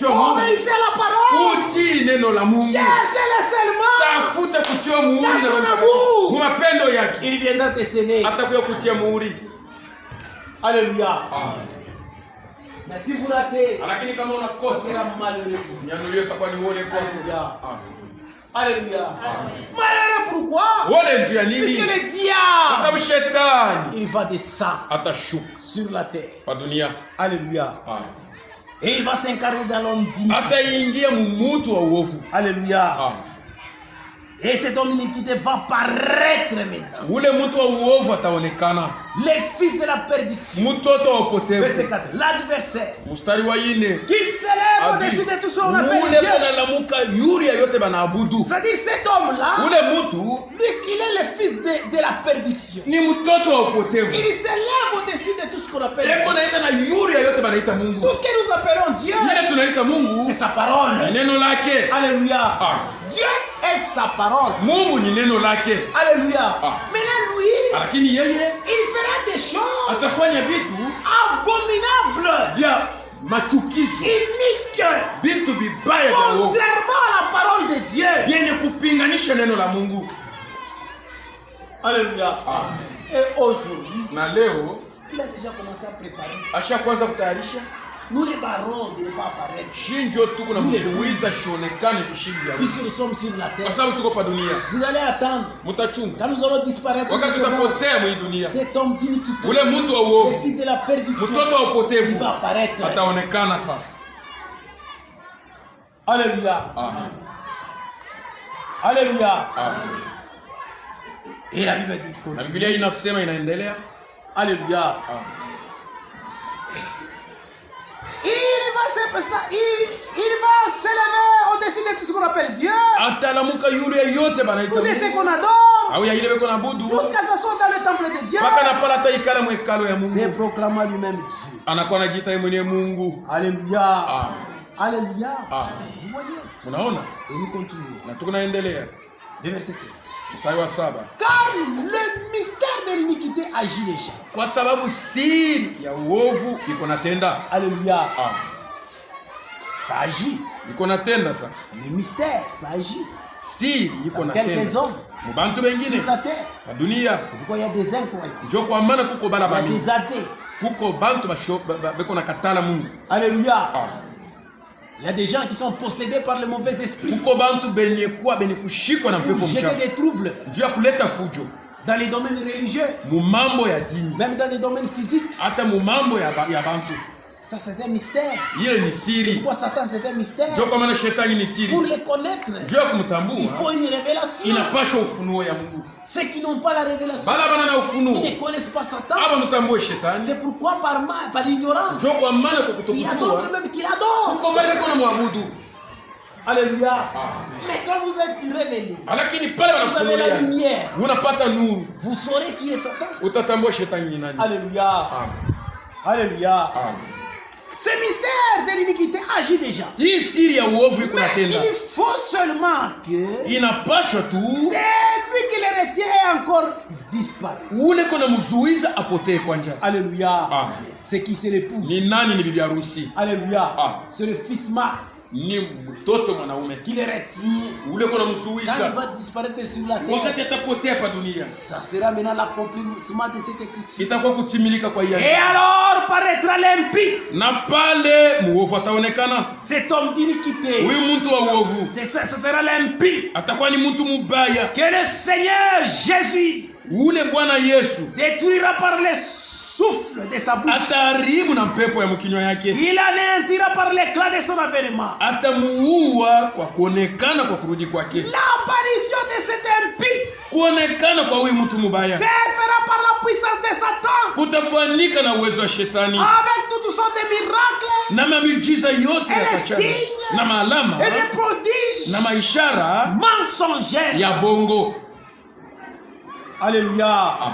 obéissez à la parole. Cherchez le seulement kutia muhuri Dans son amour. kwa mapendo yake. Il viendra te sceller. Atakuja kutia muhuri. Alléluia. Amen. Mais si vous ratez, Lakini kama ça unakosa, sera malheureux. nyanulie kwa nione kwa. Alléluia. Amen. Alléluia. Amen. Malheureux pourquoi? Wale njia nini? Puisque le Kwa diable, sababu shetani il va descendre atashuka sur la terre. kwa dunia. Alléluia. Amen. Et il va s'incarner dans l'homme d'iniquité. Ataingia mumutu wa uovu. Alléluia. Amen. Et cet homme d'iniquité va paraître maintenant. Ule mtu wa uovu ataonekana. Les fils de la perdition. Mtoto wa Verset upotevu. 4. L'adversaire Mstari wa 4. qui s'élève au-dessus de tout ce qu'on appelle Ule Dieu. banalamuka yuri ya yote banaabudu. C'est-à-dire cet homme-là, Ule mtu lui, il est le fils de la perdition. ni mtoto wa upotevu. Il s'élève au-dessus de tout ce qu'on appelle Eko Dieu. naita na yuri ya yote banaita Mungu. Tout ce que nous appelons Dieu, Ile tunaita Mungu c'est sa parole. ni neno lake. Alléluia. Ah. Dieu est sa parole. Mungu ni neno lake. Alléluia. Ah. Maintenant, lui, Lakini yeye il fera des choses atafanya vitu abominables, vya machukizo, iniques, vitu vibaya vya uovu, contrairement à la parole de Dieu. vyenye kupinganisha neno la Mungu. Alléluia. Amen. Et aujourd'hui, Na leo il a déjà commencé à préparer. ashaanza kutayarisha Nous les barons de ne pas apparaître. shinjo, tuko na mzuiza shionekane kishinjo, Puisque nous sommes sur la kwa terre. sababu tuko pa dunia. Vous allez attendre. Mtachunga Quand nous allons disparaître, wakati de ce monde, tutapotea mwi dunia, cet homme d'iniquité, ule mtu wa le uovu, fils de la perdition, mtoto wa il upotevu va apparaître. ataonekana sasa. Alléluia. Amen. Alléluia. Amen. Et la Bible dit, Na continue. Biblia inasema inaendelea. Alléluia. Amen. Il va s'élever au-dessus de tout ce qu'on appelle Dieu, Atalamuka yule yote banaita ou de ce Mungu. qu'on adore, Au ya ile beko na budu. jusqu'à s'asseoir dans le temple de Dieu. Mpaka na pala ataikala mwekalo ya C'est Mungu. proclamant lui-même Dieu. Anakuwa anajiita yeye mwenyewe Mungu. Alléluia. Amen. Alléluia. Amen. Vous voyez? Unaona? Et nous continuons. Na tunaendelea. Le verset 7. Mstari wa 7. Car le mystère de l'iniquité agit déjà. Kwa sababu siri ya uovu iko natenda. Alléluia. Amen. Ça agit. Iko natenda sasa. Le mystère, ça agit. Siri iko Dans quelques natenda. hommes Mubantu bengine sur la terre. na dunia. C'est pourquoi il y a des incroyants. Njo kwa maana kuko bala Il y a bami. des athées. Kuko bantu beko na katala Mungu. Alléluia. Amen. Il y a des gens qui sont possédés par le mauvais esprit Kuko bantu benye kushikwa na pour pepo jeter mchafu. des troubles Juu ya kuleta fujo dans les domaines religieux, mu mambo ya dini, même dans les domaines physiques. hata mu mambo ya bantu. Ça, c'est un mystère. Ile ni C'est siri. pourquoi Satan, c'est un mystère. Njo kwa maana shetani ni siri. Pour les connaître, Juu ya il kumtambua faut une révélation. inapasha ufunuo ya Mungu. Ceux qui n'ont pas la révélation, Bala bana na ils ufunuo ne connaissent pas Satan. aba mtambue shetani. C'est pourquoi par l'ignorance, Njo kwa maana kwa il y a d'autres kutokujua même qui l'adorent. uko bale kuna mwabudu. Alléluia. Amen. Mais quand vous êtes révélé, Lakini pale vous avez la wanafunulia lumière, unapata nuru, vous saurez qui est Satan. utatambua shetani ni nani. Alléluia. Amen. Alléluia. Amen. Ce mystère de l'iniquité agit déjà. Hii siri ya uovu iko Mais natenda. il faut seulement que Inapasha tu celui qui le retient est encore disparu. ule kona mzuiza apotee kwa njia. Alléluia. Amen. C'est qui c'est l'époux. Ni nani? Ni bibi harusi. Alléluia. Ah. C'est le fils mâle Ni mtoto mwanaume qui le retient. ule kona Quand il mzuiza va disparaître sur la wakati terre, atapotea pa dunia, ça sera maintenant l'accomplissement de cette écriture. itakuwa kutimilika kwa Et hiyo. alors paraîtra l'impie, Na pale muovu ataonekana. cet homme d'iniquité. Huyu mtu wa uovu C'est ça, ce sera l'impie atakuwa ni mtu mubaya. que le Seigneur Jésus Ule Bwana Yesu détruira par le souffle de sa bouche. ataharibu na mpepo ya mkinywa yake, Il anéantira par l'éclat de son avènement. atamuua kwa kuonekana kwa kurudi kwake. L'apparition de cet impie Kuonekana kwa huyu mtu se mubaya fera par la puissance de Satan, kutafanika na uwezo wa shetani avec toutes sortes de miracles na mamiujiza yote et ya des kachawi signes na maalama et des prodiges na maishara mensongers. ya bongo. Alléluia. Amen.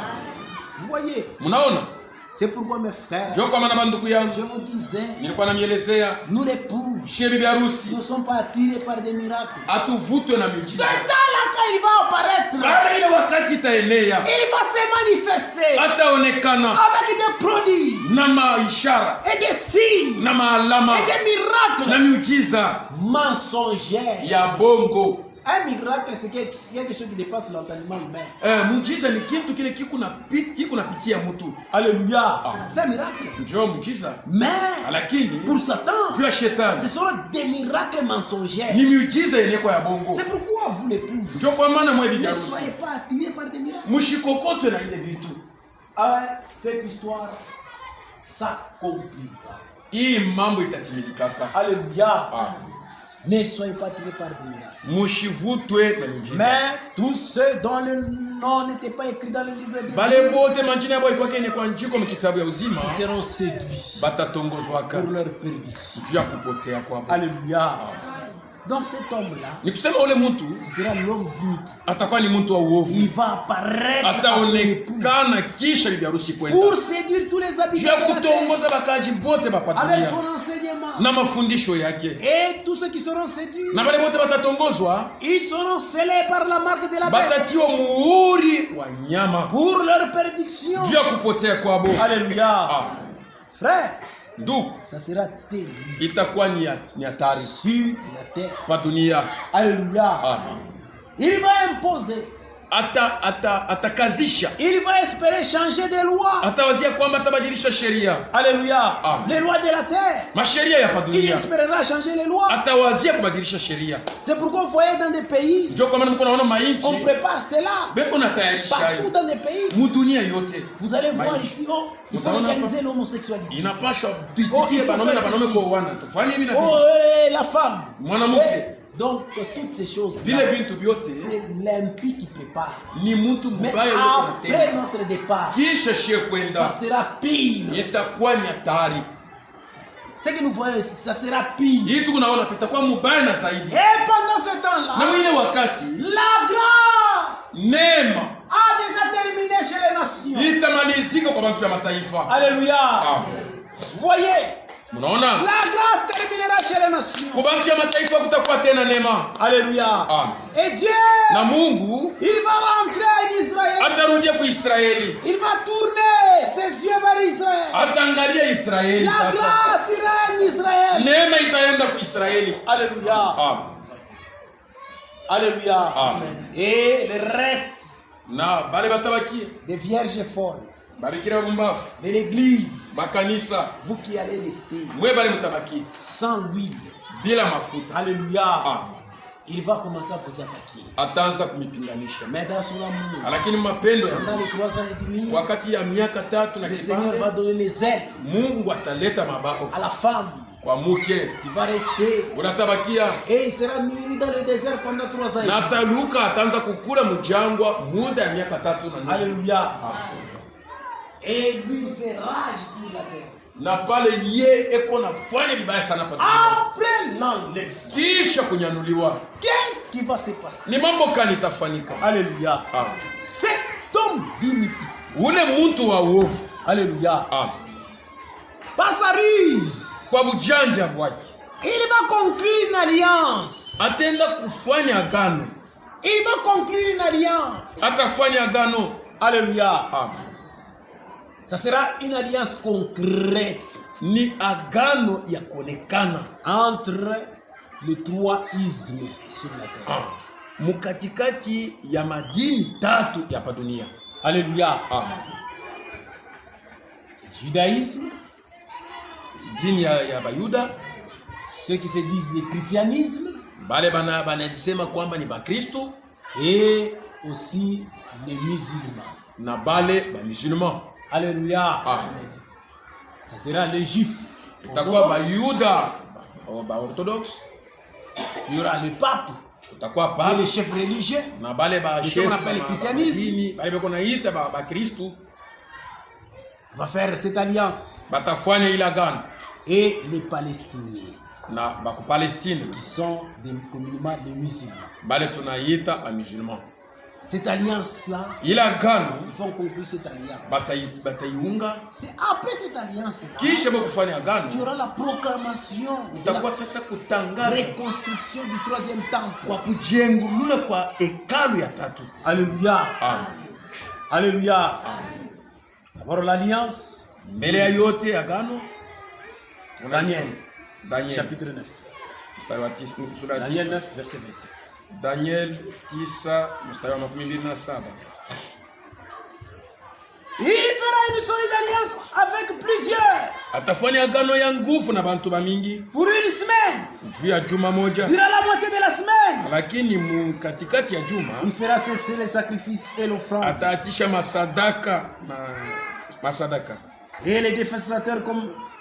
Vous voyez, Mnaona? c'est pourquoi mes frères, Ndio kwa maana banduku je yangu vous disais, nilikuwa namielezea nous les pauvres, shie bibi harusi nous ne sommes pas attirés par des miracles. atuvutwe na Ce miujiza. temps-là, quand il va apparaître, Baada ile wakati itaenea, il va se manifester ataonekana avec des prodiges na maishara et des signes na maalama et des na miracles miujiza mensongers. ya bongo. Un miracle, c'est quelque chose qui dépasse l'entendement humain. Muujiza ni kitu kile kiko napitia mtu. Alléluia. C'est un miracle. Njoo muujiza. Mais Lakini pour Satan, juu ya shetani ce sont des miracles mensongers. ni miujiza yeneko ya bongo. C'est pourquoi vous l'épouse. Njoo kwa maana mwe bibi Ne harusi. soyez pas attirés par des miracles. Mshikokote na ile vitu. Cette histoire s'accomplira. Hii mambo itatimilika. Alléluia. Ne soyez pas attirés par des miracles. Mushivutwe na miujiza. Mais tous ceux dont le nom n'était pas écrit dans le livre de Bale vie, bote manjina yabo ikuwa kene kwa njiko mkitabu ya uzima. ils seront séduits Batatongozwaka pour leur prédiction. juu ya kupotea kwao. Alléluia. Donc cet homme-là, Ni kusema ule mtu ce sera l'homme d'iniquité. atakuwa ni mtu wa uovu. Il va apparaître après l'époux Ataonekana kisha bibi harusi kwenda. pour séduire tous les Juu habitants ya de la terre kutongoza bakaji bote avec bapatulia son enseignement. na mafundisho yake. Et tous ceux qui seront séduits, Na bale bote batatongozwa ils seront scellés par la marque de la bête batatiwa muhuri wa nyama pour leur prédiction. juu ya kupotea kwabo. Alléluia. Frère, Ndugu, ça sera terrible itakuwa ni hatari sur la terre. kwa dunia. Alléluia. Il va imposer. Atakazisha, Il va espérer changer des lois. atawazia kwamba atabadilisha sheria, Alléluia. Les lois de la terre. masheria ya Il dunia. espérera changer les lois. Atawazia kubadilisha sheria. C'est pourquoi vous voyez dans des pays, Ndio kwa maana mko naona on mainchi prépare cela. beko natayarisha Partout dans des pays. mu dunia yote. Vous allez voir Mainchi. ici, oh, il faut Utaona légaliser hapa. l'homosexualité. Inapashwa Oh, il tuitikie faut banaume na faire banaume ceci. kwa wana. Tufanye hivi na Oh, hivi. la femme. Mwanamke. Donc, toutes ces choses, Vile vitu vyote c'est l'impie qui prépare. ni mtu Mais mbaya yuko après anatenda. notre départ, Kisha shie ça kwenda sera pire. itakuwa ni hatari. Ce que nous voyons ici, ça sera pire. Hii tuko naona itakuwa mubaya na zaidi. Et pendant ce Na temps-là, mwile wakati la grâce neema a déjà terminé chez les nations. itamalizika kwa watu wa mataifa. Alléluia. Amen. Vous voyez, Mnaona? la grâce terminera chez les nations. Kwa watu wa mataifa kutakuwa tena neema. Alléluia. Amen. Et Dieu, Na Mungu il va rentrer en Israël. atarudia kwa Israeli. Il va tourner ses yeux vers Israël. Ataangalia Israeli La sasa. grâce ira en Israël. Neema itaenda kwa Israeli. Alléluia. Amen. Alléluia. Amen. Et le reste Na bale batabaki des vierges folles barikira bumbafu de l'église, makanisa vous qui allez rester mwe bale mutabaki sans l'huile. bila mafuta. Alléluia. Amen. Il va commencer à vous attaquer. Ataanza kumipinganisha. Mais dans son amour, Lakini mapendo ya pendant les 3 ans et demi, wakati ya miaka 3 na le Seigneur va kipande, donner les ailes Mungu ataleta mabao à la femme kwa mke qui va rester. unatabakia Et il sera mûri dans le désert pendant 3 ans et na demi. ataluka, ataanza kukula mjangwa muda ya miaka 3 na nusu. Alléluia. Amen. Et lui il fait rage sur la terre. Na pale ye eko nafanya vibaya sana pa dunia. Après l'enlèvement, Kisha kunyanuliwa qu'est-ce qui va se passer? ni mambo gani itafanyika? Alléluia. Amen. Cet homme d'iniquité, Ule mtu wa uovu, alléluia, amen, par sa ruse, kwa bujanja bwake il va conclure une alliance. atenda kufanya agano, Il va conclure une alliance. atafanya agano. Alléluia. Amen. Ça sera une alliance concrète Ni agano ya kuonekana entre les 3 ismes sur la terre. mukatikati ya madini 3 ya pa dunia. Alléluia. Amen. Judaïsme, Dini ya Bayuda, ceux qui se disent le christianisme, bale banajisema kwamba ni Bakristo, et aussi les musulmans. na bale ba musulman. Alléluia. Amen. Ça sera les juifs. Utakuwa Bayuda ba orthodoxe, Il y aura le pape utakuwa et les baba chefs religieux. na bale ba Ce chef qu'on appelle le christianisme. dini bale bako naita ba Kristo Va faire cette alliance. batafanya ile agano Et les Palestiniens, na ba ku Palestine qui sont des communément les musulmans. bale tunaita ba musulman. Cette alliance-là, Ile agano ils vont conclure cette alliance. bataiunga, C'est après cette alliance kisha ba kufanya qu'il y agano aura la proclamation de utakuwa la sasa kutangaza reconstruction du 3e temple. kwa kujengulula kwa hekalu ya 3. Alléluia. Amen. Alléluia. D'abord l'alliance. Mbele ya yote agano Daniel, Daniel chapitre 9. mstari wa 9 sura ya Daniel 9. 9, verset 27. Daniel 9 mstari wa 27. Il fera une solide alliance avec plusieurs. Atafanya agano ya nguvu na bantu bamingi Pour une semaine. juu ya juma moja, Durant la moitié de la semaine. lakini katikati ya juma Il fera cesser les sacrifices et l'offrande. ataatisha masadaka Et les dévastateurs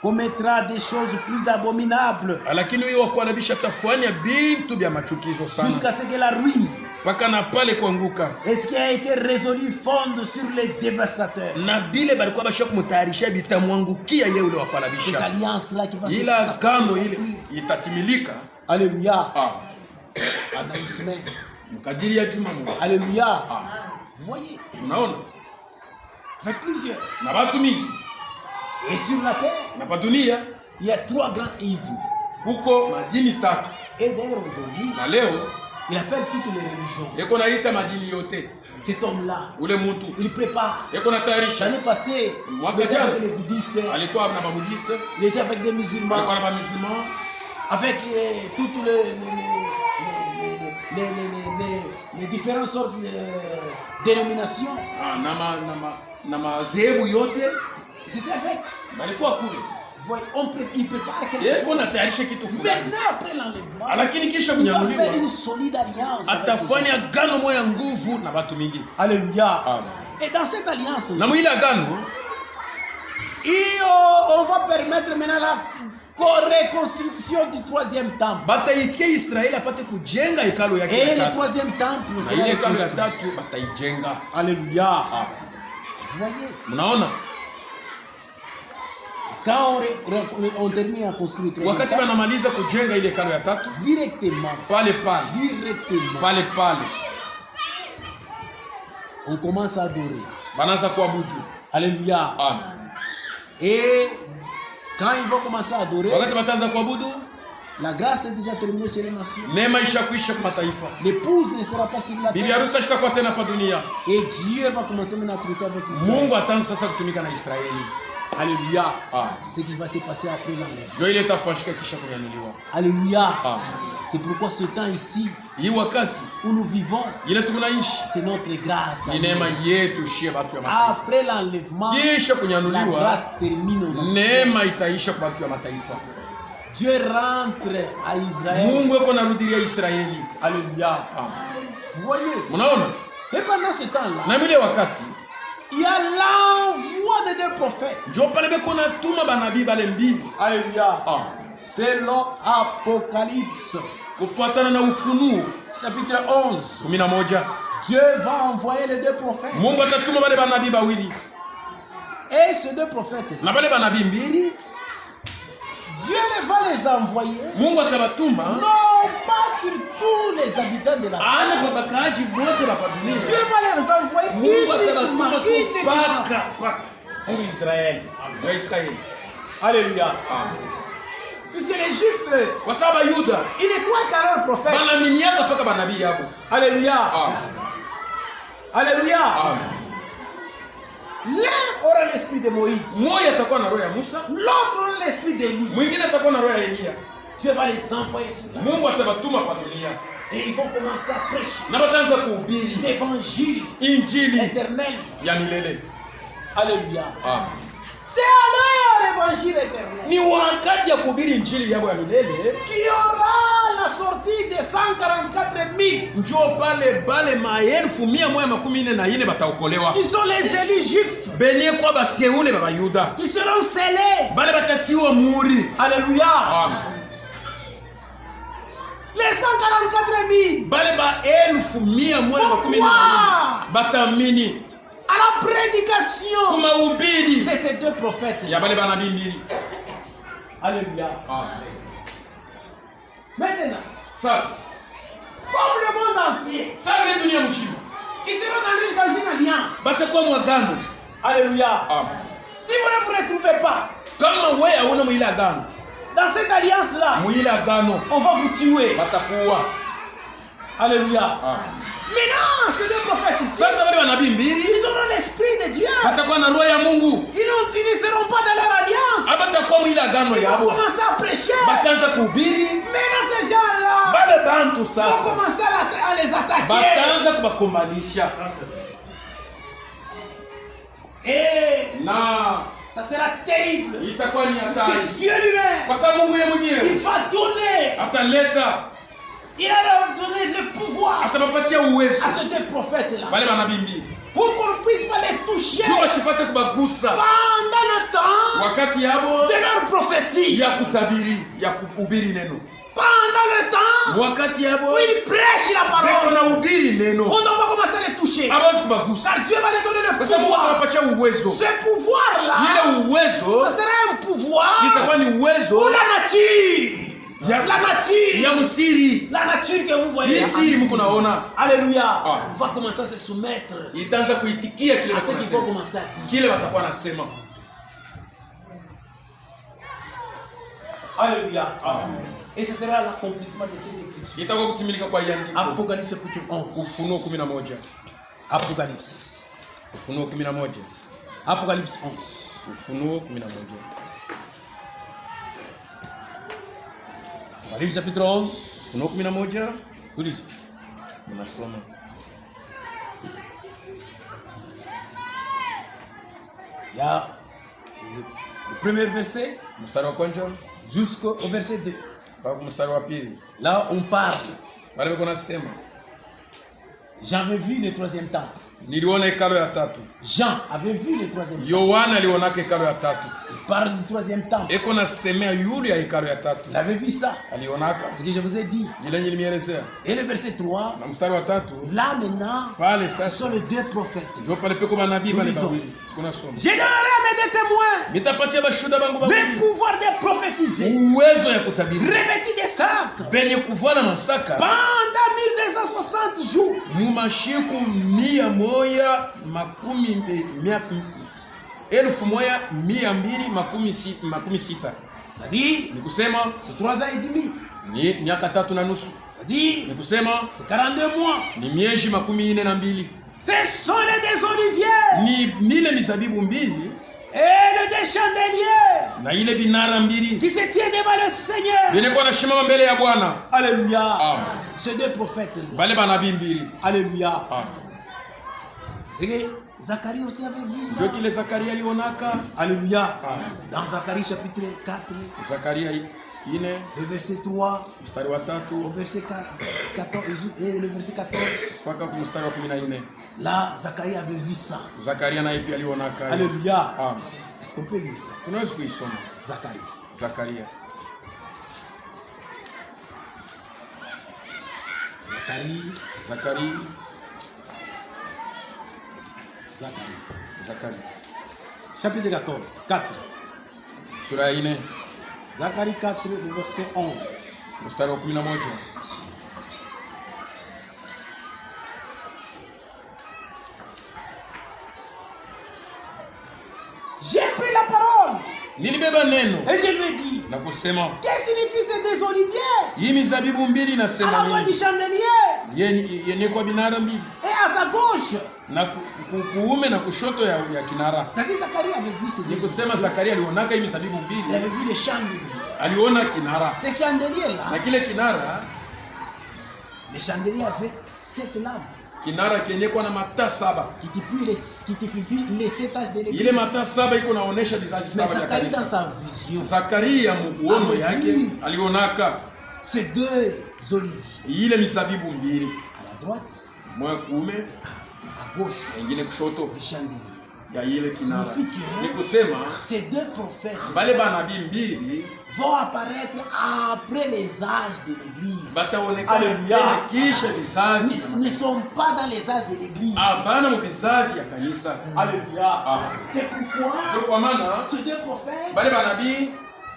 commettra des choses plus abominables. lakini huyo wakualabisha atafanya bintu bya machukizo sana Jusqu'à ce que la ruine mpaka na pale kuanguka. et ce qui a été résolu fonde sur les dévastateurs. Na bile balikuwa basha kumtayarisha bitamwangukia yeye ule Cette wakualabisha, alliance-là qui va se ila agano ile accomplir. itatimilika Alléluia. Pendant une semaine, mkadiri ya juma moja. Alléluia. Vous voyez, Unaona, avec plusieurs. na watu mingi Et sur la terre, na pa dunia il y a 3 grands ismes. huko madini tatu, Et d'ailleurs aujourd'hui, na leo il appelle toutes les religions. eko naita madini yote. Cet homme-là, Ule mtu il prépare. eko natayarisha, L'année passée, Mwaka il était jana. avec les bouddhistes, alikuwa na mabudiste, il était avec des alikuwa musulmans, na bamusulman, avec toutes les différentes sortes de dénominations. na mazehebu yote C'était avec. balikuwa kule. Vous voyez, il prépare quelque chose. Eko natayarisha kitu fulani, Maintenant, après l'enlèvement, lakini kisha il va faire kunyanuliwa une solide alliance. avec atafanya ces gens. agano moya nguvu na watu mingi. Alléluia. Amen. Et dans cette alliance, Na mwile agano on va permettre maintenant la reconstruction du 3e temple. bataitikia Israeli apate kujenga hekalo yake Et ya le tatu, 3e temple na sera ile hekalo ya reconstruit. tatu bataijenga. Alléluia. Vous voyez, Mnaona, quand on termine à construire le 3e wakati temple, banamaliza kujenga ile hekalo ya tatu, directement, pale on commence à adorer. banaanza kuabudu. Alléluia. Amen. Et quand ils vont commencer à adorer, Wakati bataanza kuabudu, la grâce est déjà terminée chez les nations. neema ishakwisha kwa mataifa, L'épouse ne sera pas sur la bibi terre. harusi ashitakuwa tena pa dunia. Et Dieu va commencer maintenant à traiter avec Israël. Mungu ataanza sasa kutumika na Israeli. Alléluia. Amen. Ce qui va se passer après l'enlèvement. Ndio ile itafanyika kisha kunyanyuliwa. Alléluia. Amen. C'est pourquoi ce temps ici Hii wakati où nous vivons, ile tukunaishi c'est notre grâce. ni neema yetu shie watu ya mataifa. Après l'enlèvement, Kisha la kunyanuliwa, grâce termine aux nations. neema itaisha kwa watu ya mataifa. Dieu rentre à Israël. Mungu yuko narudilia Israeli. Alléluia. Amen. Vous voyez? Mnaona, Et pendant ce temps-là, na ile wakati il y a l'envoi de 2 prophètes. njo pale beko natuma banabii bale mbili. Alléluia. Amen. Selon Apocalypse, Kufuatana na Ufunuo chapitre 11, 11, Dieu va envoyer les 2 prophètes. Mungu atatuma bale banabii bawili, Et ces 2 prophètes, na bale banabii mbili Dieu va les envoyer, Mungu atabatuma non pas sur tous les habitants de la terre. ana kwa bakaaji bote ba dunia. Dieu va les envoyer Mungu atabatuma tu uniquement. paka kwa Israeli. Wa Israeli. Alléluia. Amen. Puisque les Juifs, Kwa sababu Yuda ils ne croient qu'à leurs prophètes. banaminiaka paka banabii yabo. Alléluia. Amen. Alléluia. Amen. L'un aura l'esprit de Moïse, Mmoja atakuwa na roho ya Musa, l'autre aura l'esprit d'Élie. mwingine atakuwa na roho ya Elia. Dieu va les envoyer sur la terre. Mungu atabatuma pa dunia Et ils vont commencer à prêcher na bataanza kuhubiri l'évangile injili éternel. ya milele. Alléluia. Amen. C'est alors l'évangile éternel Ni wakati ya kuhubiri injili yabo ya milele, qui aura la sortie des 144 000 njoo pale bale 144,000 bataokolewa, qui sont les élus juifs benye kwa bateule ba Bayuda, qui seront scellés. bale batatiwa muri. Alléluia. Amen. Les 144 000 Bale ba 1,144,000 batamini à la prédication kumahubiri de ces 2 prophètes. ya bale banabii mbili. Alléluia. Amen. Maintenant, Sasa comme le monde entier, sasa ile dunia mzima ils seront dans une alliance. batakuwa mwagano. Alléluia. Amen. Si vous ne vous retrouvez pas Kama wewe hauna mwile agano, dans cette alliance-là, mwile agano on va vous tuer. batakuwa. Alléluia. Maintenant, ces deux prophètes ici, Sasa wale manabii mbili ils auront l'esprit de Dieu. watakuwa na roho ya Mungu. Ils ne seront pas dans leur alliance. Abatakuwa mwile agano Ils vont yabo. commencer à prêcher. Bataanza kuhubiri. Maintenant, ces gens-là Bale bantu vont sasa commencer à les attaquer. bataanza kubakombanisha. Et Na ça sera terrible. itakuwa ni Parce hatari. que Dieu lui-même, Kwa sababu Mungu yeye il mwenyewe va donner, ataleta, il a donné le pouvoir atapapatia uwezo à ces deux prophètes-là. wale manabii mbili. Pour qu'on ne puisse pas les toucher Jua wasipate kubagusa pendant le temps wakati yabo de leur prophétie. ya kutabiri, ya kuhubiri neno. Pendant le temps Wakati yabo où ils prêchent la beko parole, na hubiri neno. on ne doit pas commencer à les toucher. Hawezi kubagusa. Car Dieu va les donner le Kwa sababu Mungu pouvoir. anapatia uwezo. Ce pouvoir-là, Ile uwezo ça sera un pouvoir itakuwa ni pour uwezo la nature. ya La nature. ya msiri. La nature que vous voyez. Hii siri mko naona. Alléluia. Ah. On va commencer à se soumettre Itaanza kuitikia kile à ce qu'il faut wanasema. commencer à dire. Kile watakuwa nasema. Alléluia. Et ce sera l'accomplissement de cette écriture. Itakuwa kutimilika kwa yandiko. Apocalypse chapitre 11. Ufunuo 11. Apocalypse. Ufunuo 11. Apocalypse 11. Ufunuo 11. Apocalypse chapitre 11. Ufunuo 11. Vous lisez. Unasoma. Il y a le premier verset Mstari wa kwanza jusqu'au verset 2. mpaka mstari wa pili. Là, on parle. Wale wako nasema, J'avais vu le troisième temple. niliona hekalo ya tatu. Jean avait vu le troisième temple. Yohana alionaka hekalo ya tatu. Il parle du troisième temple. Eko nasemea yule ya hekalo ya tatu. Il avait vu ça. Alionaka. Ce que je vous ai dit. Ile yenye nimeelezea. Et le verset 3. Na mstari wa tatu. Là maintenant, Pale ce sasa. sont les deux prophètes. Ndio pale peko manabii pale Ulizo. bawili. Kuna somo. Je donnerai à mes deux témoins Nitapatia bashuhuda bangu le bawili. pouvoir de prophétiser, Uwezo ya kutabiri. revêtus de sacs, Benye kuvala masaka. pendant 1260 jours. Mumashiku 1260. C'est-à-dire, Ni kusema c'est 3 ans et demi. ni miaka 3 na nusu. C'est-à-dire, Ni kusema c'est 42 mois. ni miezi 42. Ce sont les deux oliviers Ni mile mizabibu mbili et les deux chandeliers na ile binara mbili qui se tiennent devant le Seigneur. yenye kuwa nashimama mbele ya Bwana. Alléluia. Amen. Ces deux prophètes. Bale banabii mbili. Alléluia. Amen. C'est que Zacharie aussi avait vu ça. Ndio kile Zakaria alionaka. Alléluia. Amen. Dans Zacharie chapitre 4, Zakaria 4 le verset 3, mstari wa au 3 verset 14, et le verset 14. mpaka kwa mstari wa 14. Là, Zacharie avait vu ça. Zakaria naye pia alionaka. Alléluia. Amen. Est-ce qu'on peut lire ça? Tunaweza kuisoma Zacharie. Zakaria. Zacharie. Zakaria. Zacharie. Zakaria. Chapitre 14. 4. Sura ya 4 Zacharie 4, le verset 11. mstari wa 11. J'ai pris la parole Nilibeba neno et je lui ai dit, na kusema qu'est-ce que signifie ces deux oliviers hii mizabibu mbili à inasema la voix du nini? chandelier Yenye kwa binara mbili et à sa gauche? na kuume na kushoto ya kinara. C'est-à-dire Zacharie avait vu ces Ni deux kusema oliviers. Zakaria alionaka hii mizabibu Il mbili, avait vu les chandeliers. aliona kinara Ces chandeliers-là, na kile kinara, les chandeliers avaient 7 lampes kinara kenye kwa na mataa 7. qui typifient les 7 âges de l'église. Ile mataa 7 iko naonesha vizazi Mais 7 vya Zacharie, dans kanisa. sa vision, Zakaria muono yake alionaka ces deux oliviers, ile mizabibu mbili, à la droite, moja kuume à gauche nyingine kushoto du chandelier. ya ile kinara. Signifie que Ni kusema ces deux prophètes bale banabii mbili vont apparaître après les âges de l'église. bataonekana Alléluia. tena kisha vizazi. Ils ne sont pas dans les âges de l'église. Hapana mu vizazi ya kanisa. Alléluia. Ah. C'est pourquoi Ndio kwa maana ces deux prophètes, bale banabii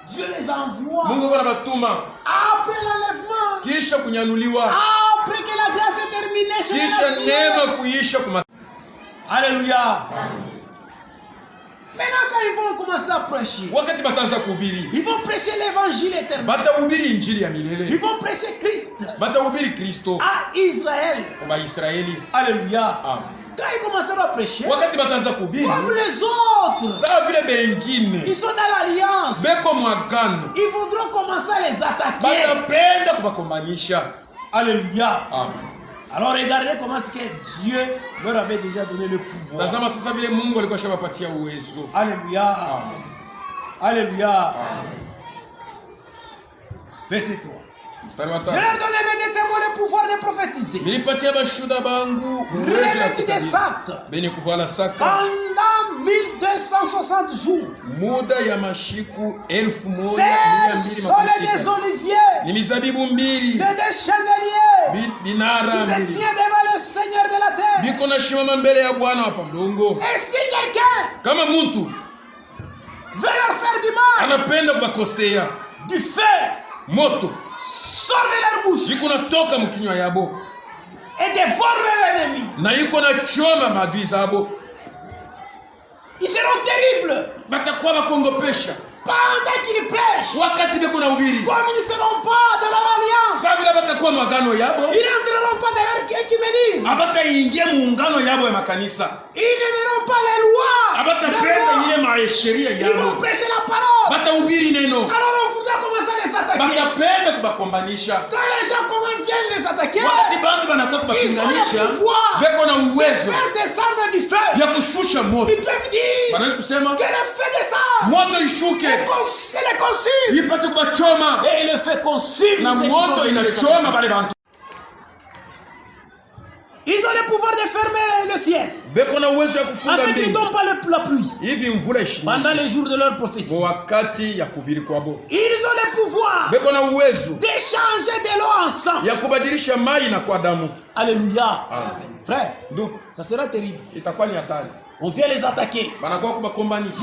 Dieu les envoie Mungu bana batuma après l'enlèvement, kisha kunyanuliwa, après que la grâce est terminée chez kisha les nations. neema kuisha kuma. Alléluia. Maintenant, quand ils vont commencer à prêcher, wakati bataanza kuhubiri, ils vont prêcher l'évangile éternel. batahubiri injili ya milele, Ils vont prêcher Christ batahubiri Kristo à Israël. kwa Waisraeli. Alléluia. Amen. Quand ils commenceront à prêcher, Wakati bataanza kuhubiri, comme les autres, sawa vile bengine ils sont dans l'alliance. beko mwagano, Ils voudront commencer à les attaquer. batapenda kubakombanisha. Alléluia. Amen. Alors regardez comment est-ce que Dieu leur avait déjà donné le pouvoir. Tazama sasa vile Mungu alikuwa shawapatia uwezo. Alléluia. Amen. Alléluia. Amen. Verset 3. Mstari wa Je tatu. leur donnais mes témoins le pouvoir de prophétiser. Nilipatia bashuda bangu uwezo ya Revêtus des kutabiri. sacs Benye kuvala saka pendant 1260 jours. muda ya mashiku 1260. Ces sols des oliviers, Ni mizabibu mbili, des chandeliers binara qui se mbili, tiennent devant le Seigneur de la terre. biko na shimama mbele ya Bwana wa pamdongo. Et si quelqu'un Kama muntu veut leur faire du mal, anapenda kubakosea, du feu moto sort de leur bouche biko natoka mkinywa yabo et dévore leur ennemi. na yuko na choma maadui zabo, Ils seront terribles batakuwa bakongopesha pendant qu'ils prêchent. wakati biko na ubiri. Comme ils ne seront pas dans leur alliance, Sasa vile batakuwa magano yabo, ils n'entreront pas dans leur écuménisme. abataingia muungano yabo ya makanisa, Ils n'aimeront pas les lois. abatapenda ile masheria Ils vont yabo, prêcher la parole. batahubiri neno, Alors on voudra commencer à les attaquer. batapenda kubakombanisha. Quand les gens commencent à les attaquer, Wakati bantu banakuwa kubapinganisha, beko na uwezo faire descendre du feu. ya kushusha moto. Ils peuvent dire Banaweza kusema que le feu descend. moto ishuke Et les consume. ipate kubachoma, Et le feu consume. na ceux qui moto sont inachoma bale bantu. Ils ont le pouvoir de fermer le ciel Beko na uwezo ya kufunga afin qu'ils ne mbingu tombent pas la pluie hivi mvula pendant ishinyeshe les jours de leur prophétie. kwa wakati ya kuhubiri kwabo. Ils ont le pouvoir Beko na uwezo d'échanger de l'eau ensemble. ya kubadilisha mai na kwa damu. Alléluia. Amen. Frère, Ndugu, ça sera terrible. itakuwa ni hatari. On vient les attaquer. Banakuwa kubakombanisha.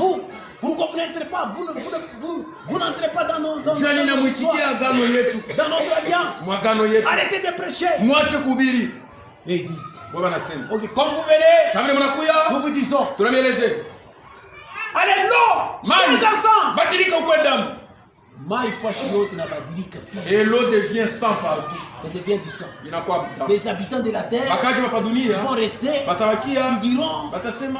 Vous n'entrez pas, vous n'entrez pas dans notre Jua ninamwitikia agano yetu, dans notre alliance. mwagano yetu. Arrêtez de prêcher. Mwache kuhubiri. Et ils disent, Wao wanasema, ok, comme vous venez, sasa vile mnakuya, nous vous disons, tunameleze. allez, l'eau, Maji, change ensemble. badilika ukwe damu. Maï fashio na badilika. Et l'eau devient sang partout. Ça devient du sang. Inakuwa damu. Les habitants de la terre Bakaji wa dunia vont rester, batawakia, ils diront, batasema,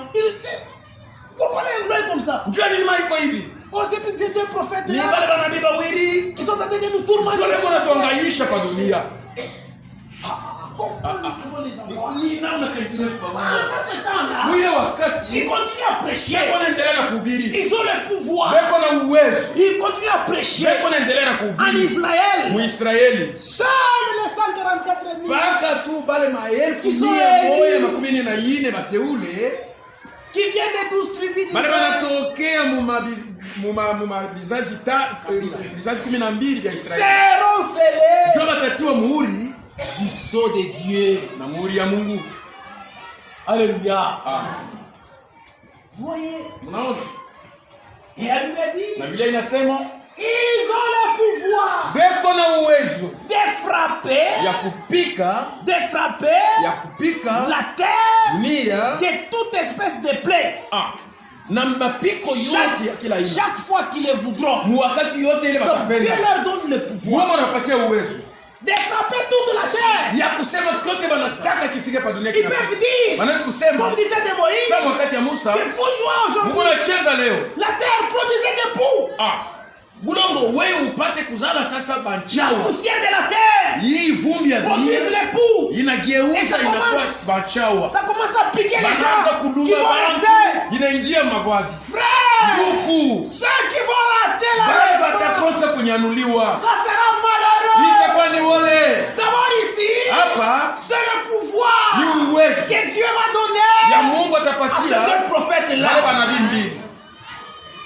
pourquoi les lois comme ça? njoo ni mai iko hivi. Oh, c'est plus ces deux prophètes Ni wale là banabii bawili. qui sont en train de nous tourmenter. Njoo leo natuangaisha kwa dunia. Comment les avoir? Ni namna kingine kwa Dans Mungu. ce temps-là, Mwile wakati ils continuent à prêcher. beko naendelea na kuhubiri. Ils ont le pouvoir. Beko na uwezo. Ils continuent à prêcher Beko naendelea na en kuhubiri. Israël. Muisraeli. Seuls les 144 000 Baka tu bale maelfu Iso mia moja eli. makumi nne na ine bateule qui viennent des 12 tribus bale d'Israël banatokea muma bizazi 12 vya Israeli. seront scellés Ndio batatiwa muhuri du sceau de Dieu. na muhuri ya Mungu. Alléluia. Amen. Voyez. Mnaona? Et la Bible dit, Na Biblia inasema ils ont le pouvoir beko na uwezo de frapper, ya kupika la terre dunia de toute espèce de plaie. na mapiko yote ya kila aina. Chaque fois qu'ils le voudront. Mu wakati yote ile Donc Dieu batapenda. leur donne le pouvoir Mungu anapatia uwezo de frapper toute la terre. ya kusema kote banataka kifike pa dunia Ils kinafika. peuvent dire, Wanaweza kusema comme dit de Moïse, sasa wakati ya Musa que vous jouez Mungu aujourd'hui. anacheza leo. La terre produisait des poux. Bulongo wewe upate kuzala sasa La banchao. poussière de la terre Hii vumbi ya produise dunia les poux. Et inageuza ça inakuwa commence, banchawa. ça commence à piquer les Banaanza gens qui kuluma vont bantu rester. inaingia mavazi. Frère, Nduku ceux qui vont rater la bale réforme, batakosa kunyanuliwa. ça sera malheureux. Itakuwa ni wole. D'abord ici, Hapa c'est le pouvoir ni uwezo que Dieu va ya donner Mungu à ces atapatia deux prophètes-là. wale manabii mbili.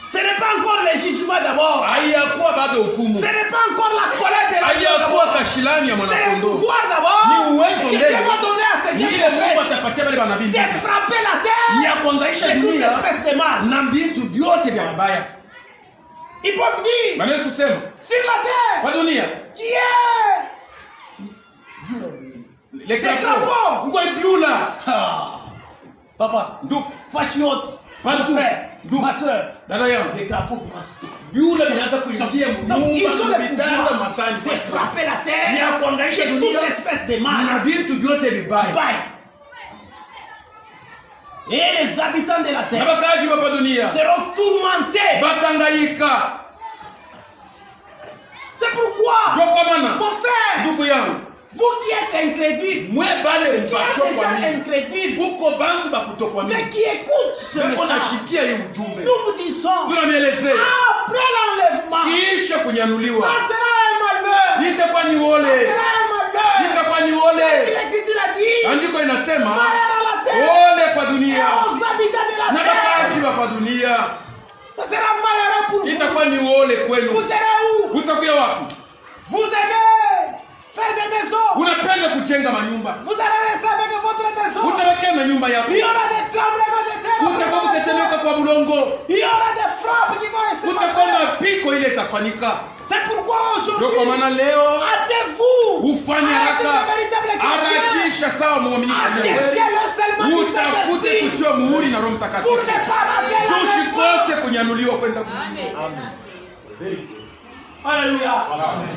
Ce n'est pas encore le jugement d'abord. Haiyakuwa bado hukumu. Ce n'est pas encore la colère de la Haiyakuwa d'abord. kashilani ya C'est le mwanakondoo. pouvoir d'abord Ni uwezo que Dieu mbele. va donner à ces Ni deux ile Mungu prophètes atapatia wale manabii de mbili. frapper la terre Ya kuangaisha de toute dunia espèce de mal. na vitu vyote vya mabaya. Ils peuvent dire Wanaweza kusema sur la terre kwa dunia qui est le crapauds. crapaud kuko biula Papa, ndugu fashiote, bantu frère, Ma soeur, Dada yangu. des drapeaux commencent. Yule anaanza kuingia Donc, ils ont le vitanda pouvoir masani. de frapper la Ni terre ya kuangaisha de toute dunia. espèce de mal. Na vitu vyote vibaya. Bye. Et les habitants de la Na terre bakaji hapa dunia seront tourmentés. batangaika. C'est pourquoi, Ndio kwa maana mon frère, ndugu yangu, vous qui êtes incrédule, mwe bale qui êtes mpasho kwa déjà nini? incrédule, Kuko bantu bakutokuamini. mais qui écoutent ce Beko message, nashikia hii ujumbe. nous vous disons, Tunamielezea après l'enlèvement, kisha kunyanuliwa. ça sera un malheur. Itakuwa ni Ça ole. sera un malheur. Itakuwa ni Et ole. l'Écriture a dit, Andiko inasema malheur à la terre ole kwa et dunia aux habitants de na la terre. bakaji wa kwa dunia. Ça sera malheureux pour vous. Itakuwa ni ole kwenu. Vous serez où? Utakuya wapi? Vous aimez faire des maisons. Unapenda kujenga manyumba. Vous allez rester avec votre maison. Utabakia na nyumba yako. Il y aura des tremblements de terre. Utakuwa kutetemeka kwa bulongo. Il y aura des frappes qui vont se Utakuwa passer. mapiko ile itafanyika. C'est pourquoi Ndio aujourd'hui, kwa maana leo hâtez-vous ufanye à être haraka, de véritables chrétiens, harakisha sawa mwaminifu à wa chercher kweli. le seulement du Utafute Saint-Esprit kutiwa muhuri na Roho pour Mtakatifu. ne pas rater Ndio l'enlèvement. usikose kunyanuliwa kwenda. Alléluia.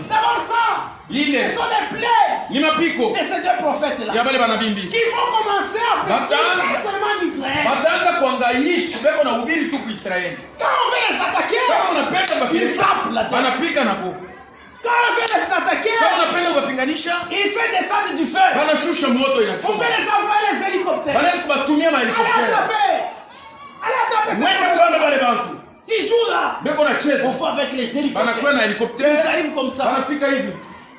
D'abord ça, ce Ile sont les plaies ni mapiko de ces deux prophètes-là ya bale banabimbi. qui vont commencer à Bataanza- prédiquer seulement d'Israël. Wataanza kuangaishi beko na hubiri tu kwa Israeli. Quand on veut les attaquer, Kama unapenda ils bapinganisha, frappent la terre. wanapika na go. Quand on veut les attaquer, Kama unapenda kubapinganisha, il fait descendre du feu. wanashusha moto On inachoma. peut les envoyer les hélicoptères. Wanaweza kubatumia Allez mahelikoptera. attraper. Allez attraper ces Mwende prophètes. kubana bale bantu. Ils jouent là. Beko na On cheza. fait avec les Banakuwa hélicoptères. na Ils helikoptera. arrivent comme ça. Banafika hivi.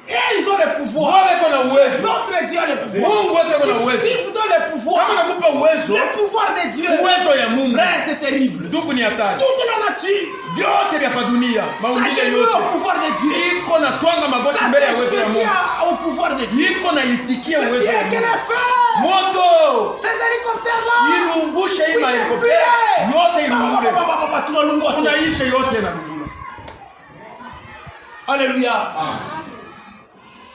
Et ils ont le pouvoir. Wao beko na uwezo. Notre Dieu a le pouvoir. Mungu wote kuna uwezo. S'il vous donne le pouvoir, Kama nakupa uwezo, le pouvoir de Dieu, uwezo ya Mungu. frère, c'est terrible. Ndugu ni hatari. Toute la nature, Vyote vya pa dunia, maumbile sachez-nous yote. au pouvoir de Dieu. Iko na twanga magoti Ça, mbele ya c'est uwezo ya ce qui Mungu. a au pouvoir de Dieu. Iko na itikia Le uwezo Dieu ya qui Mungu. le fait. Moto Ces hélicoptères-là, ilumbushe hii ils mahelikoptera yote ilungule, s'impullent. Tunalungua. unaishe yote na lungula. Alléluia.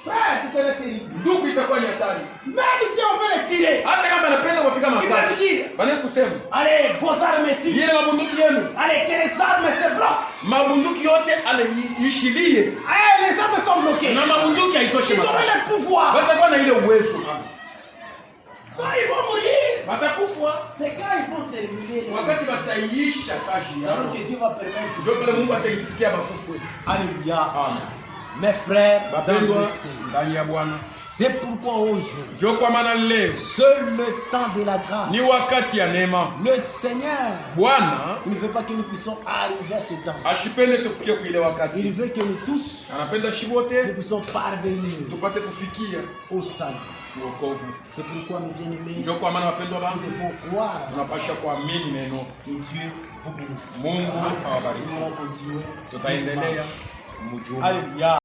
Frère, ce serait terrible. Ndugu, itakuwa ni hatari. Même si on veut les tirer, Hata kama anapenda kupiga il va masasi, te dire, banaweza kusema allez, vos armes ici. yeye mabunduki yenu, Allez, que les armes se bloquent. mabunduki yote anaishilie, Allez, les armes sont bloquées. na mabunduki haitoshe Ils auront masasi. le pouvoir. Watakuwa na ile uwezo, Non, ils vont mourir. watakufa C'est quand ils vont terminer. wakati wataiisha kazi C'est alors yao. que Dieu va permettre. Ndio pale Mungu ataitikia bakufu. Alléluia. Amen. Mes frères, dans Bapendwa le Seigneur. ndani ya Bwana, C'est pourquoi aujourd'hui, ndio kwa maana leo seul le temps de la grâce, ni wakati ya neema. le Seigneur, Bwana il ne veut pas que nous puissions arriver à ce temps. ashipende tufikie kuile Il wakati, veut que nous tous, anapenda nous shibote puissions parvenir tupate kufikia au salut. wokovu. C'est pourquoi, mes bien-aimés, Ndio kwa maana wapendwa nous wangu, devons croire tunapasha kuamini neno. que Dieu vous bénisse. Mungu awabariki. Nous allons continuer. Tutaendelea mjuma. Alléluia.